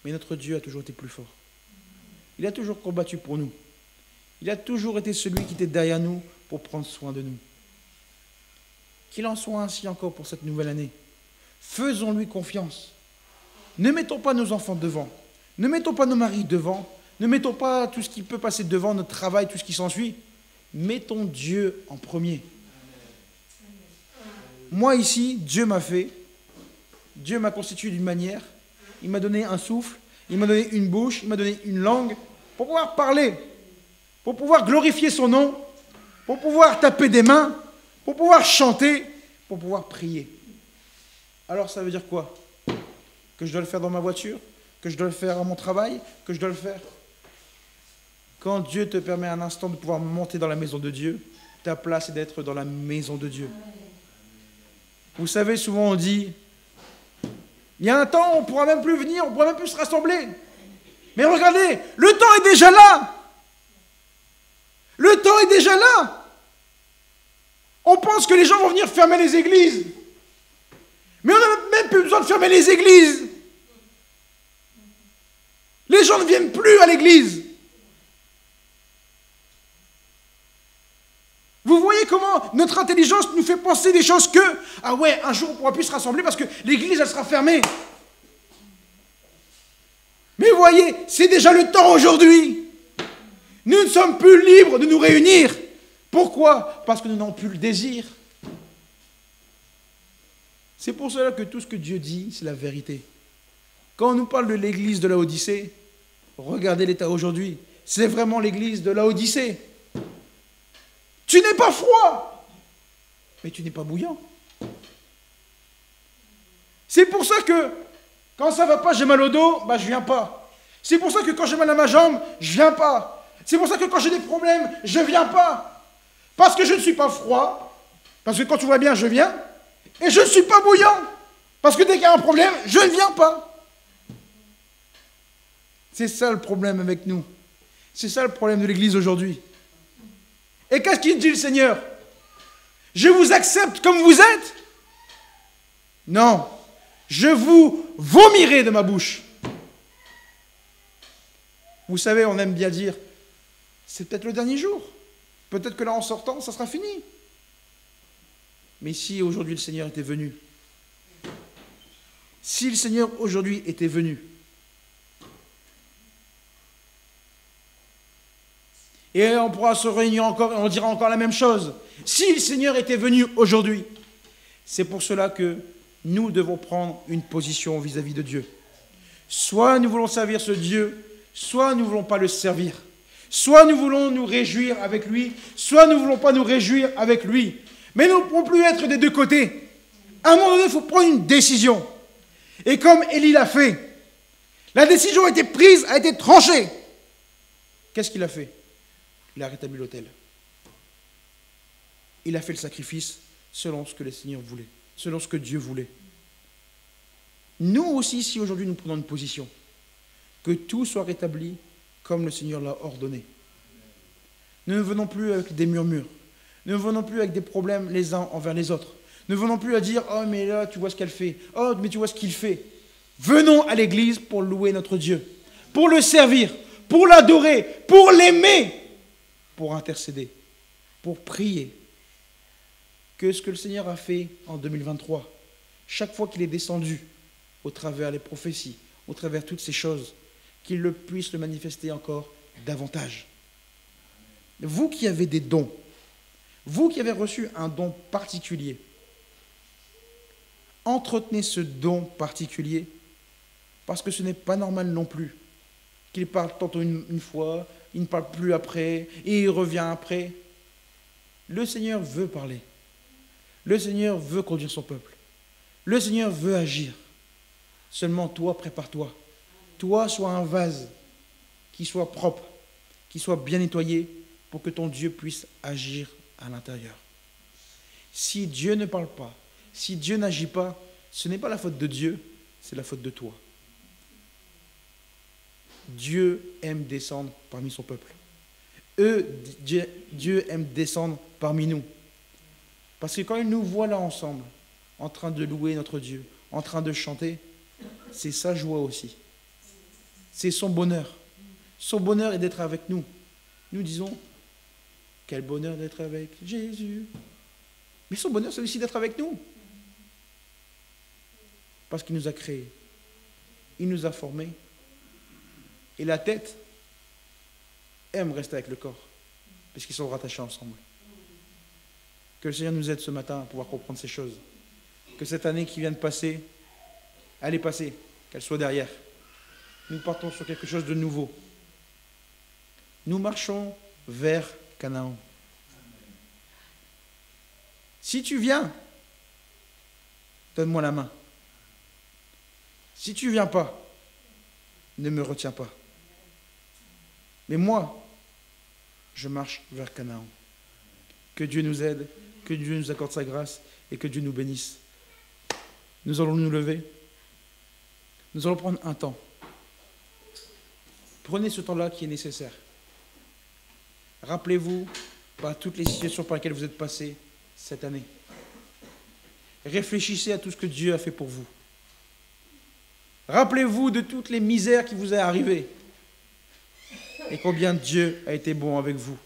E: Mais notre Dieu a toujours été plus fort. Il a toujours combattu pour nous. Il a toujours été celui qui était derrière nous pour prendre soin de nous. Qu'il en soit ainsi encore pour cette nouvelle année. Faisons-lui confiance. Ne mettons pas nos enfants devant. Ne mettons pas nos maris devant. Ne mettons pas tout ce qui peut passer devant, notre travail, tout ce qui s'ensuit. Mettons Dieu en premier. Moi ici, Dieu m'a fait. Dieu m'a constitué d'une manière. Il m'a donné un souffle. Il m'a donné une bouche. Il m'a donné une langue pour pouvoir parler. Pour pouvoir glorifier son nom. Pour pouvoir taper des mains. Pour pouvoir chanter. Pour pouvoir prier. Alors ça veut dire quoi? Que je dois le faire dans ma voiture? Que je dois le faire à mon travail? Que je dois le faire? Quand Dieu te permet un instant de pouvoir monter dans la maison de Dieu, ta place est d'être dans la maison de Dieu. Vous savez, souvent on dit, il y a un temps où on ne pourra même plus venir, on ne pourra même plus se rassembler. Mais regardez, le temps est déjà là. Le temps est déjà là. On pense que les gens vont venir fermer les églises. Mais on n'a même plus besoin de fermer les églises. Les gens ne viennent plus à l'église. Vous voyez comment notre intelligence nous fait penser des choses que, ah ouais, un jour on ne pourra plus se rassembler parce que l'église elle sera fermée. Mais vous voyez, c'est déjà le temps aujourd'hui. Nous ne sommes plus libres de nous réunir. Pourquoi? Parce que nous n'avons plus le désir. C'est pour cela que tout ce que Dieu dit, c'est la vérité. Quand on nous parle de l'église de Laodicée, regardez l'état aujourd'hui. C'est vraiment l'église de Laodicée. Tu n'es pas froid, mais tu n'es pas bouillant. C'est pour ça que quand ça ne va pas, j'ai mal au dos, bah, je ne viens pas. C'est pour ça que quand j'ai mal à ma jambe, je ne viens pas. C'est pour ça que quand j'ai des problèmes, je ne viens pas. Parce que je ne suis pas froid, parce que quand tu vois bien, je viens, et je ne suis pas bouillant, parce que dès qu'il y a un problème, je ne viens pas. C'est ça le problème avec nous. C'est ça le problème de l'Église aujourd'hui. Et qu'est-ce qu'il dit le Seigneur? Je vous accepte comme vous êtes? Non, je vous vomirai de ma bouche. Vous savez, on aime bien dire, c'est peut-être le dernier jour. Peut-être que là, en sortant, ça sera fini. Mais si aujourd'hui le Seigneur était venu, si le Seigneur aujourd'hui était venu, et on pourra se réunir encore et on dira encore la même chose. Si le Seigneur était venu aujourd'hui, c'est pour cela que nous devons prendre une position vis-à-vis de Dieu. Soit nous voulons servir ce Dieu, soit nous ne voulons pas le servir. Soit nous voulons nous réjouir avec lui, soit nous ne voulons pas nous réjouir avec lui. Mais nous ne pouvons plus être des deux côtés. À un moment donné, il faut prendre une décision. Et comme Élie l'a fait, la décision a été prise, a été tranchée. Qu'est-ce qu'il a fait? Il a rétabli l'autel. Il a fait le sacrifice selon ce que le Seigneur voulait, selon ce que Dieu voulait. Nous aussi, si aujourd'hui nous prenons une position, que tout soit rétabli comme le Seigneur l'a ordonné. Nous ne venons plus avec des murmures. Nous ne venons plus avec des problèmes les uns envers les autres. Nous ne venons plus à dire « Oh, mais là, tu vois ce qu'elle fait. Oh, mais tu vois ce qu'il fait. » Venons à l'église pour louer notre Dieu, pour le servir, pour l'adorer, pour l'aimer, pour intercéder, pour prier. Que ce que le Seigneur a fait en 2023, chaque fois qu'il est descendu au travers des prophéties, au travers toutes ces choses, qu'il le puisse le manifester encore davantage. Vous qui avez des dons, vous qui avez reçu un don particulier, entretenez ce don particulier, parce que ce n'est pas normal non plus qu'il parle tantôt une fois, il ne parle plus après, et il revient après. Le Seigneur veut parler. Le Seigneur veut conduire son peuple. Le Seigneur veut agir. Seulement toi, prépare-toi. Toi, sois un vase qui soit propre, qui soit bien nettoyé, pour que ton Dieu puisse agir à l'intérieur. Si Dieu ne parle pas, si Dieu n'agit pas, ce n'est pas la faute de Dieu, c'est la faute de toi. Dieu aime descendre parmi son peuple. Dieu aime descendre parmi nous. Parce que quand il nous voit là ensemble, en train de louer notre Dieu, en train de chanter, c'est sa joie aussi. C'est son bonheur. Son bonheur est d'être avec nous. Nous disons, quel bonheur d'être avec Jésus. Mais son bonheur, c'est aussi d'être avec nous. Parce qu'il nous a créés. Il nous a formés. Et la tête aime rester avec le corps. Parce qu'ils sont rattachés ensemble. Que le Seigneur nous aide ce matin à pouvoir comprendre ces choses. Que cette année qui vient de passer, elle est passée, qu'elle soit derrière. Nous partons sur quelque chose de nouveau. Nous marchons vers Canaan. Si tu viens, donne-moi la main. Si tu ne viens pas, ne me retiens pas. Mais moi, je marche vers Canaan. Que Dieu nous aide, que Dieu nous accorde sa grâce et que Dieu nous bénisse. Nous allons nous lever. Nous allons prendre un temps. Prenez ce temps-là qui est nécessaire. Rappelez-vous par toutes les situations par lesquelles vous êtes passés cette année. Réfléchissez à tout ce que Dieu a fait pour vous. Rappelez-vous de toutes les misères qui vous sont arrivées et combien Dieu a été bon avec vous.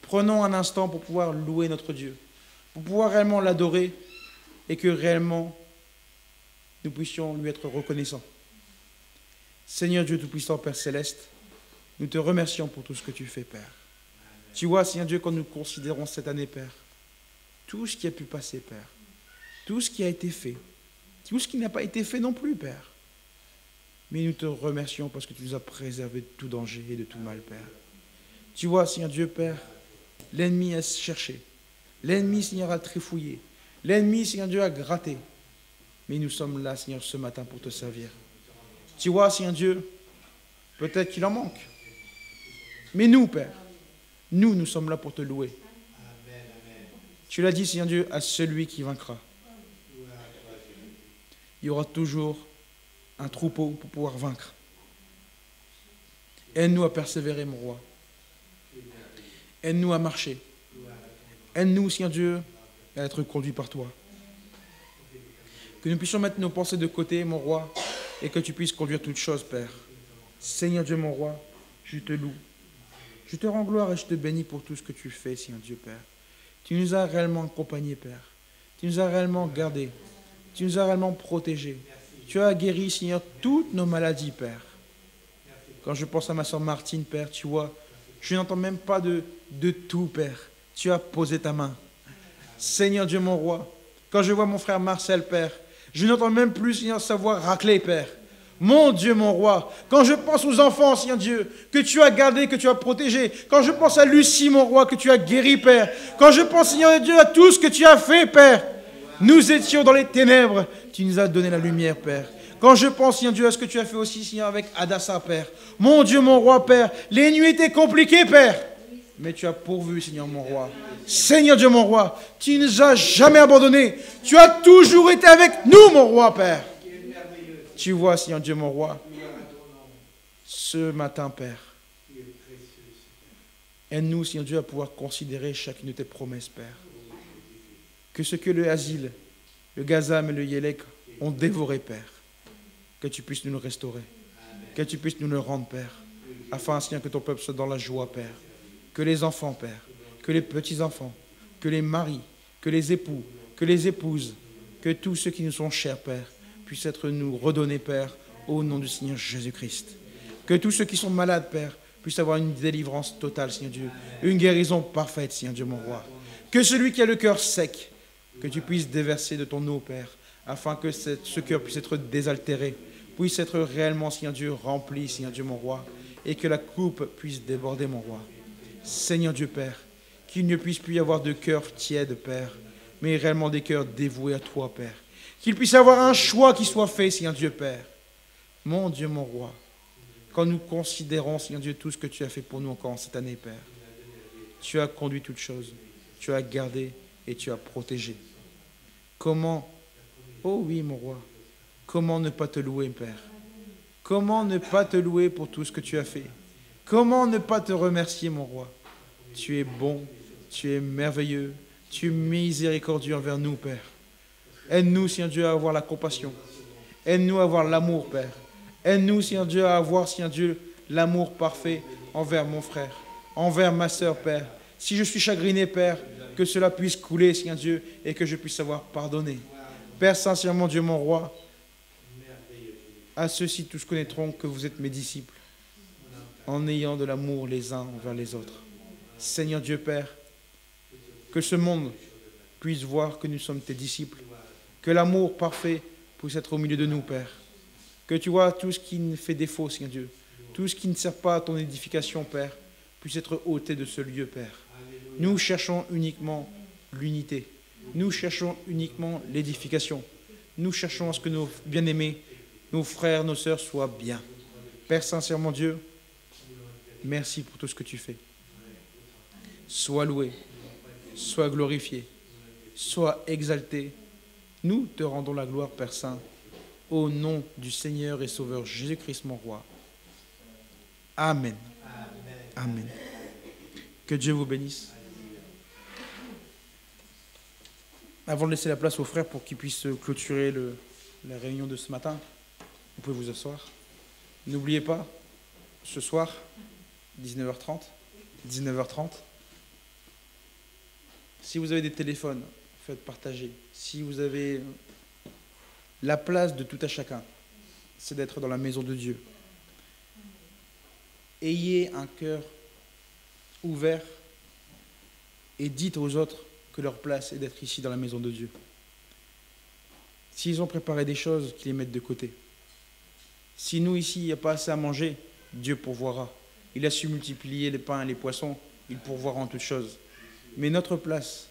E: Prenons un instant pour pouvoir louer notre Dieu, pour pouvoir réellement l'adorer et que réellement nous puissions lui être reconnaissants. Seigneur Dieu Tout-Puissant, Père Céleste, nous te remercions pour tout ce que tu fais, Père. Tu vois, Seigneur Dieu, quand nous considérons cette année, Père, tout ce qui a pu passer, Père, tout ce qui a été fait, tout ce qui n'a pas été fait non plus, Père. Mais nous te remercions parce que tu nous as préservés de tout danger et de tout mal, Père. Tu vois, Seigneur Dieu, Père, l'ennemi a cherché. L'ennemi, Seigneur, a trifouillé. L'ennemi, Seigneur Dieu, a gratté. Mais nous sommes là, Seigneur, ce matin pour te servir. Tu vois, Seigneur Dieu, peut-être qu'il en manque. Mais nous, Père, nous sommes là pour te louer. Tu l'as dit, Seigneur Dieu, à celui qui vaincra. Il y aura toujours un troupeau pour pouvoir vaincre. Aide-nous à persévérer, mon roi. Aide-nous à marcher. Aide-nous, Seigneur Dieu, à être conduits par toi. Que nous puissions mettre nos pensées de côté, mon roi, et que tu puisses conduire toutes choses, Père. Seigneur Dieu, mon roi, je te loue. Je te rends gloire et je te bénis pour tout ce que tu fais, Seigneur Dieu, Père. Tu nous as réellement accompagnés, Père. Tu nous as réellement gardés. Tu nous as réellement protégés. Tu as guéri, Seigneur, toutes nos maladies, Père. Quand je pense à ma soeur Martine, Père, tu vois, je n'entends même pas de tout, Père. Tu as posé ta main. Seigneur Dieu, mon roi, quand je vois mon frère Marcel, Père, je n'entends même plus, Seigneur, sa voix racler, Père. Mon Dieu, mon roi, quand je pense aux enfants, Seigneur Dieu, que tu as gardés, que tu as protégés, quand je pense à Lucie, mon roi, que tu as guéri, Père, quand je pense, Seigneur Dieu, à tout ce que tu as fait, Père, nous étions dans les ténèbres, tu nous as donné la lumière, Père. Quand je pense, Seigneur Dieu, à ce que tu as fait aussi, Seigneur, avec Adassa, Père, mon Dieu, mon roi, Père, les nuits étaient compliquées, Père, mais tu as pourvu, Seigneur, mon roi. Seigneur Dieu, mon roi, tu ne nous as jamais abandonnés, tu as toujours été avec nous, mon roi, Père. Tu vois, Seigneur Dieu, mon roi, ce matin, Père, aide-nous, Seigneur Dieu, à pouvoir considérer chacune de tes promesses, Père. Que ce que le Asile, le Gazam et le Yélek ont dévoré, Père, que tu puisses nous le restaurer, que tu puisses nous le rendre, Père, afin, Seigneur, que ton peuple soit dans la joie, Père. Que les enfants, Père, que les petits-enfants, que les maris, que les époux, que les épouses, que tous ceux qui nous sont chers, Père, puissent être nous redonnés, Père, au nom du Seigneur Jésus-Christ. Que tous ceux qui sont malades, Père, puissent avoir une délivrance totale, Seigneur Dieu, une guérison parfaite, Seigneur Dieu, mon roi. Que celui qui a le cœur sec, que tu puisses déverser de ton eau, Père, afin que ce cœur puisse être désaltéré, puisse être réellement, Seigneur Dieu, rempli, Seigneur Dieu, mon roi, et que la coupe puisse déborder, mon roi. Seigneur Dieu, Père, qu'il ne puisse plus y avoir de cœur tiède, Père, mais réellement des cœurs dévoués à toi, Père. Qu'il puisse y avoir un choix qui soit fait, Seigneur Dieu, Père. Mon Dieu, mon roi, quand nous considérons, Seigneur Dieu, tout ce que tu as fait pour nous encore en cette année, Père, tu as conduit toutes choses, tu as gardé et tu as protégé. Comment, oh oui, mon roi, comment ne pas te louer, Père? Comment ne pas te louer pour tout ce que tu as fait? Comment ne pas te remercier, mon roi? Tu es bon, tu es merveilleux, tu es miséricordieux envers nous, Père. Aide-nous, Seigneur Dieu, à avoir la compassion. Aide-nous à avoir l'amour, Père. Aide-nous, Seigneur Dieu, à avoir, Seigneur Dieu, l'amour parfait envers mon frère, envers ma sœur, Père. Si je suis chagriné, Père, que cela puisse couler, Seigneur Dieu, et que je puisse savoir pardonner. Père, sincèrement, Dieu mon roi, à ceux-ci tous connaîtront que vous êtes mes disciples, en ayant de l'amour les uns envers les autres. Seigneur Dieu Père, que ce monde puisse voir que nous sommes tes disciples, que l'amour parfait puisse être au milieu de nous, Père. Que tu vois tout ce qui nous fait défaut, Seigneur Dieu, tout ce qui ne sert pas à ton édification, Père, puisse être ôté de ce lieu, Père. Nous cherchons uniquement l'unité. Nous cherchons uniquement l'édification. Nous cherchons à ce que nos bien-aimés, nos frères, nos sœurs soient bien. Père, sincèrement Dieu, merci pour tout ce que tu fais. Sois loué, sois glorifié, sois exalté. Nous te rendons la gloire, Père Saint, au nom du Seigneur et Sauveur Jésus-Christ, mon roi. Amen. Amen. Que Dieu vous bénisse. Avant de laisser la place aux frères pour qu'ils puissent clôturer la réunion de ce matin, vous pouvez vous asseoir. N'oubliez pas, ce soir, 19h30, si vous avez des téléphones, faites partager. Si vous avez la place de tout à chacun, c'est d'être dans la maison de Dieu. Ayez un cœur ouvert et dites aux autres que leur place est d'être ici dans la maison de Dieu. S'ils ont préparé des choses, qu'ils les mettent de côté. Si nous, ici, il n'y a pas assez à manger, Dieu pourvoira. Il a su multiplier les pains et les poissons, il pourvoira en toutes choses. Mais notre place,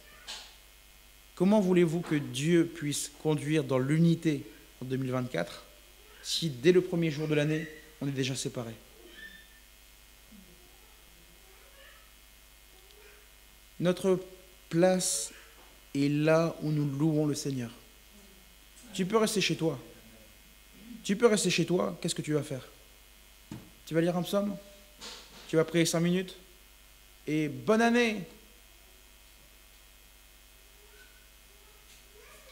E: comment voulez-vous que Dieu puisse conduire dans l'unité en 2024 si dès le premier jour de l'année, on est déjà séparés? Notre place est là où nous louons le Seigneur. Tu peux rester chez toi. Qu'est-ce que tu vas faire? Tu vas lire un psaume? Tu vas prier 5 minutes? Et bonne année!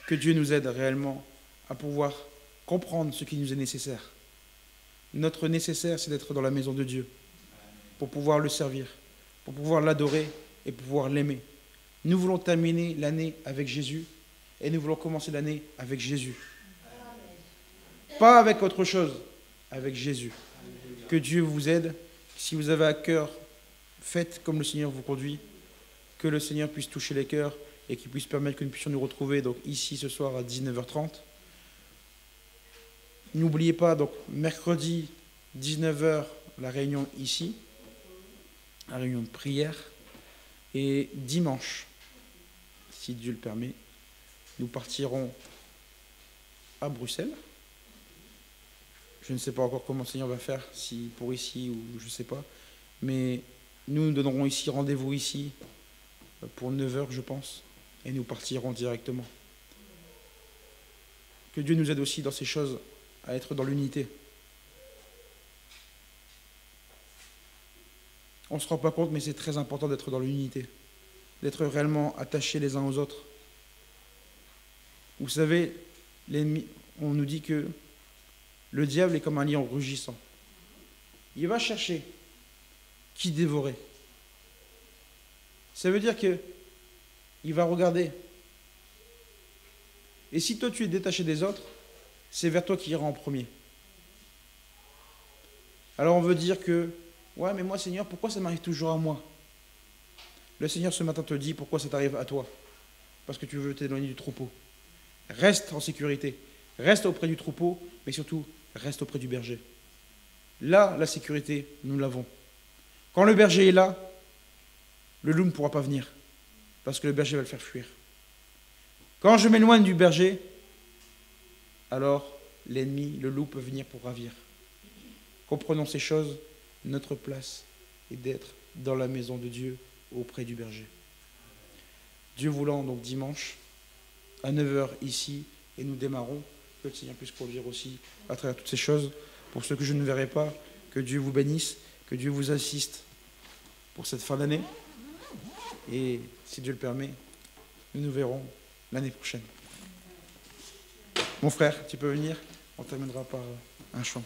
E: Que Dieu nous aide réellement à pouvoir comprendre ce qui nous est nécessaire. Notre nécessaire, c'est d'être dans la maison de Dieu, pour pouvoir le servir, pour pouvoir l'adorer et pour pouvoir l'aimer. Nous voulons terminer l'année avec Jésus et nous voulons commencer l'année avec Jésus. Pas avec autre chose, avec Jésus. Que Dieu vous aide. Si vous avez à cœur, faites comme le Seigneur vous conduit. Que le Seigneur puisse toucher les cœurs et qu'il puisse permettre que nous puissions nous retrouver donc, ici ce soir à 19h30. N'oubliez pas, donc mercredi 19h, la réunion ici, la réunion de prière. Et dimanche, si Dieu le permet, nous partirons à Bruxelles. Je ne sais pas encore comment le Seigneur va faire, si pour ici ou je ne sais pas. Mais nous donnerons ici rendez-vous ici pour 9h, je pense. Et nous partirons directement. Que Dieu nous aide aussi dans ces choses à être dans l'unité. On ne se rend pas compte, mais c'est très important d'être dans l'unité. D'être réellement attachés les uns aux autres. Vous savez, l'ennemi, on nous dit que le diable est comme un lion rugissant. Il va chercher qui dévorer. Ça veut dire qu'il va regarder. Et si toi tu es détaché des autres, c'est vers toi qu'il ira en premier. Alors on veut dire que, ouais mais moi Seigneur, pourquoi ça m'arrive toujours à moi? Le Seigneur ce matin te dit pourquoi ça t'arrive à toi. Parce que tu veux t'éloigner du troupeau. Reste en sécurité. Reste auprès du troupeau, mais surtout, reste auprès du berger. Là, la sécurité, nous l'avons. Quand le berger est là, le loup ne pourra pas venir, parce que le berger va le faire fuir. Quand je m'éloigne du berger, alors l'ennemi, le loup, peut venir pour ravir. Comprenons ces choses, notre place est d'être dans la maison de Dieu, auprès du berger. Dieu voulant, donc dimanche, à 9h ici, et nous démarrons, que le Seigneur puisse conduire aussi à travers toutes ces choses. Pour ceux que je ne verrai pas, que Dieu vous bénisse, que Dieu vous assiste pour cette fin d'année. Et si Dieu le permet, nous nous verrons l'année prochaine. Mon frère, tu peux venir, on terminera par un chant.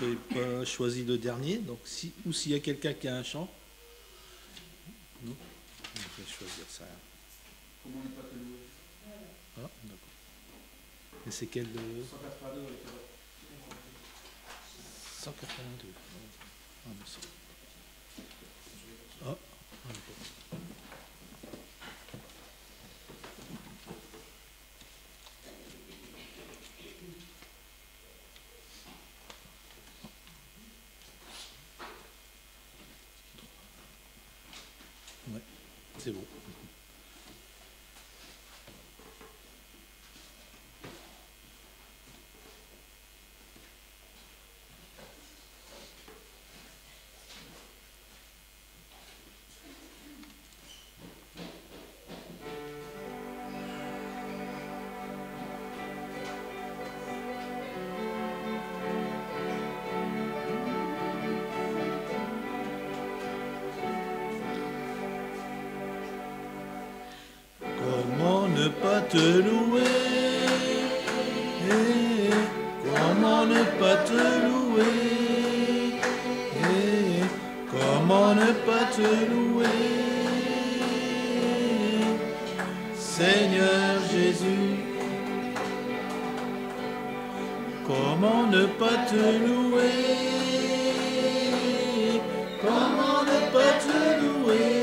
A: n'avez pas choisi le dernier. Donc, ou s'il y a quelqu'un qui a un chant. Non, on peut choisir ça.
E: Comment ne pas te louer?
A: Ah, d'accord. Et c'est quel 182. Ah, bon, ça. Ah, d'accord. Ouais, c'est bon. Comment ne pas te louer? Comment ne pas te louer? Comment ne pas te louer? Seigneur Jésus, comment ne pas te louer? Comment ne pas te louer?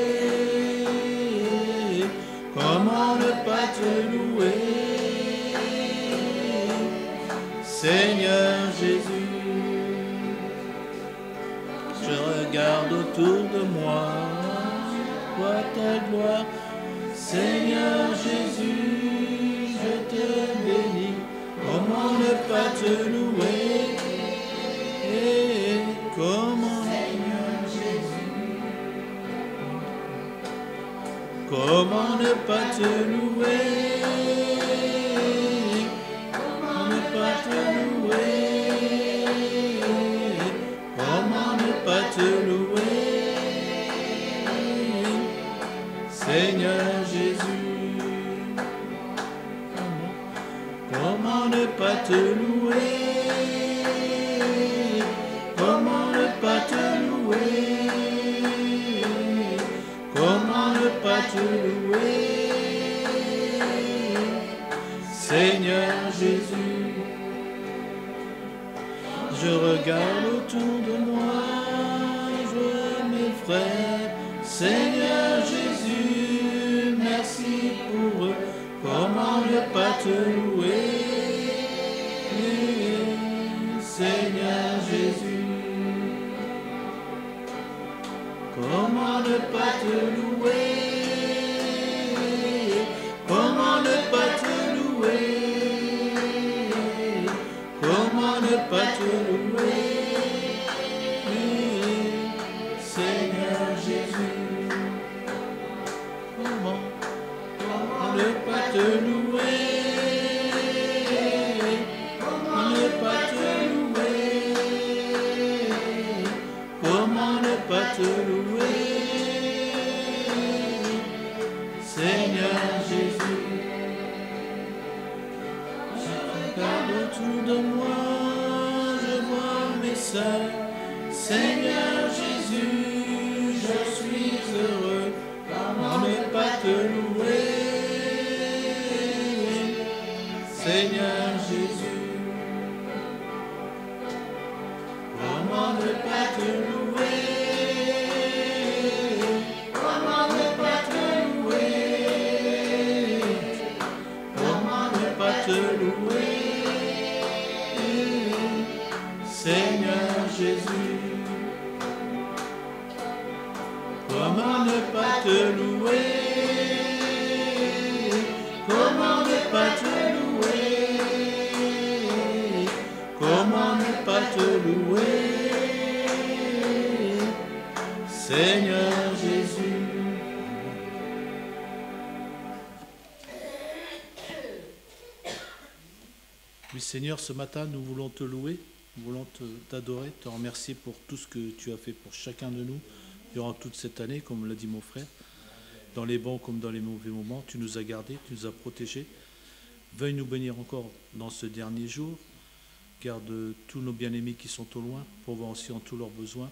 A: Comment ne pas te louer? Seigneur Jésus, je regarde autour de moi, vois ta gloire. Seigneur Jésus, je te bénis. Comment ne pas te louer? Comment, Seigneur Jésus, comment ne pas te louer? Comment ne pas te louer? Comment ne pas te louer? Seigneur Jésus, comment ne pas te louer? Comment ne pas te louer? Comment ne pas te louer? Seigneur Jésus, je regarde autour de moi, je vois mes frères. Seigneur Jésus, merci pour eux. Comment ne pas te louer? Seigneur Jésus, comment ne pas te louer? Comment ne pas te louer? Comment ne pas te louer? Seigneur Jésus, comment ne pas te louer? Comment ne pas te louer? Comment ne pas te louer? Seigneur Jésus, je regarde autour de moi, je vois mes sœurs. Seigneur Jésus, je suis heureux. Comment ne pas te louer? Seigneur Jésus, comment ne pas te louer? Comment ne pas te louer? Comment ne pas te louer? Seigneur Jésus, comment ne pas te louer? Comment ne pas te louer? Comment ne pas te louer? Seigneur Jésus. Oui Seigneur, ce matin nous voulons te louer, nous voulons t'adorer, te remercier pour tout ce que tu as fait pour chacun de nous durant toute cette année, comme l'a dit mon frère. Dans les bons comme dans les mauvais moments, tu nous as gardés, tu nous as protégés. Veuille nous bénir encore dans ce dernier jour. Garde tous nos bien-aimés qui sont au loin, pour voir aussi en tous leurs besoins.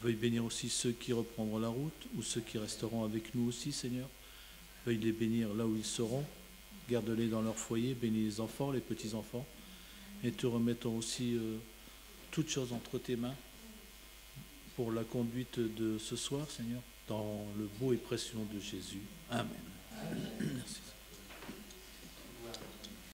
A: Veuille bénir aussi ceux qui reprendront la route ou ceux qui resteront avec nous aussi, Seigneur. Veuille les bénir là où ils seront. Garde-les dans leur foyer, bénis les enfants, les petits-enfants. Et te remettons aussi toutes choses entre tes mains pour la conduite de ce soir, Seigneur, dans le beau et précieux nom de Jésus. Amen.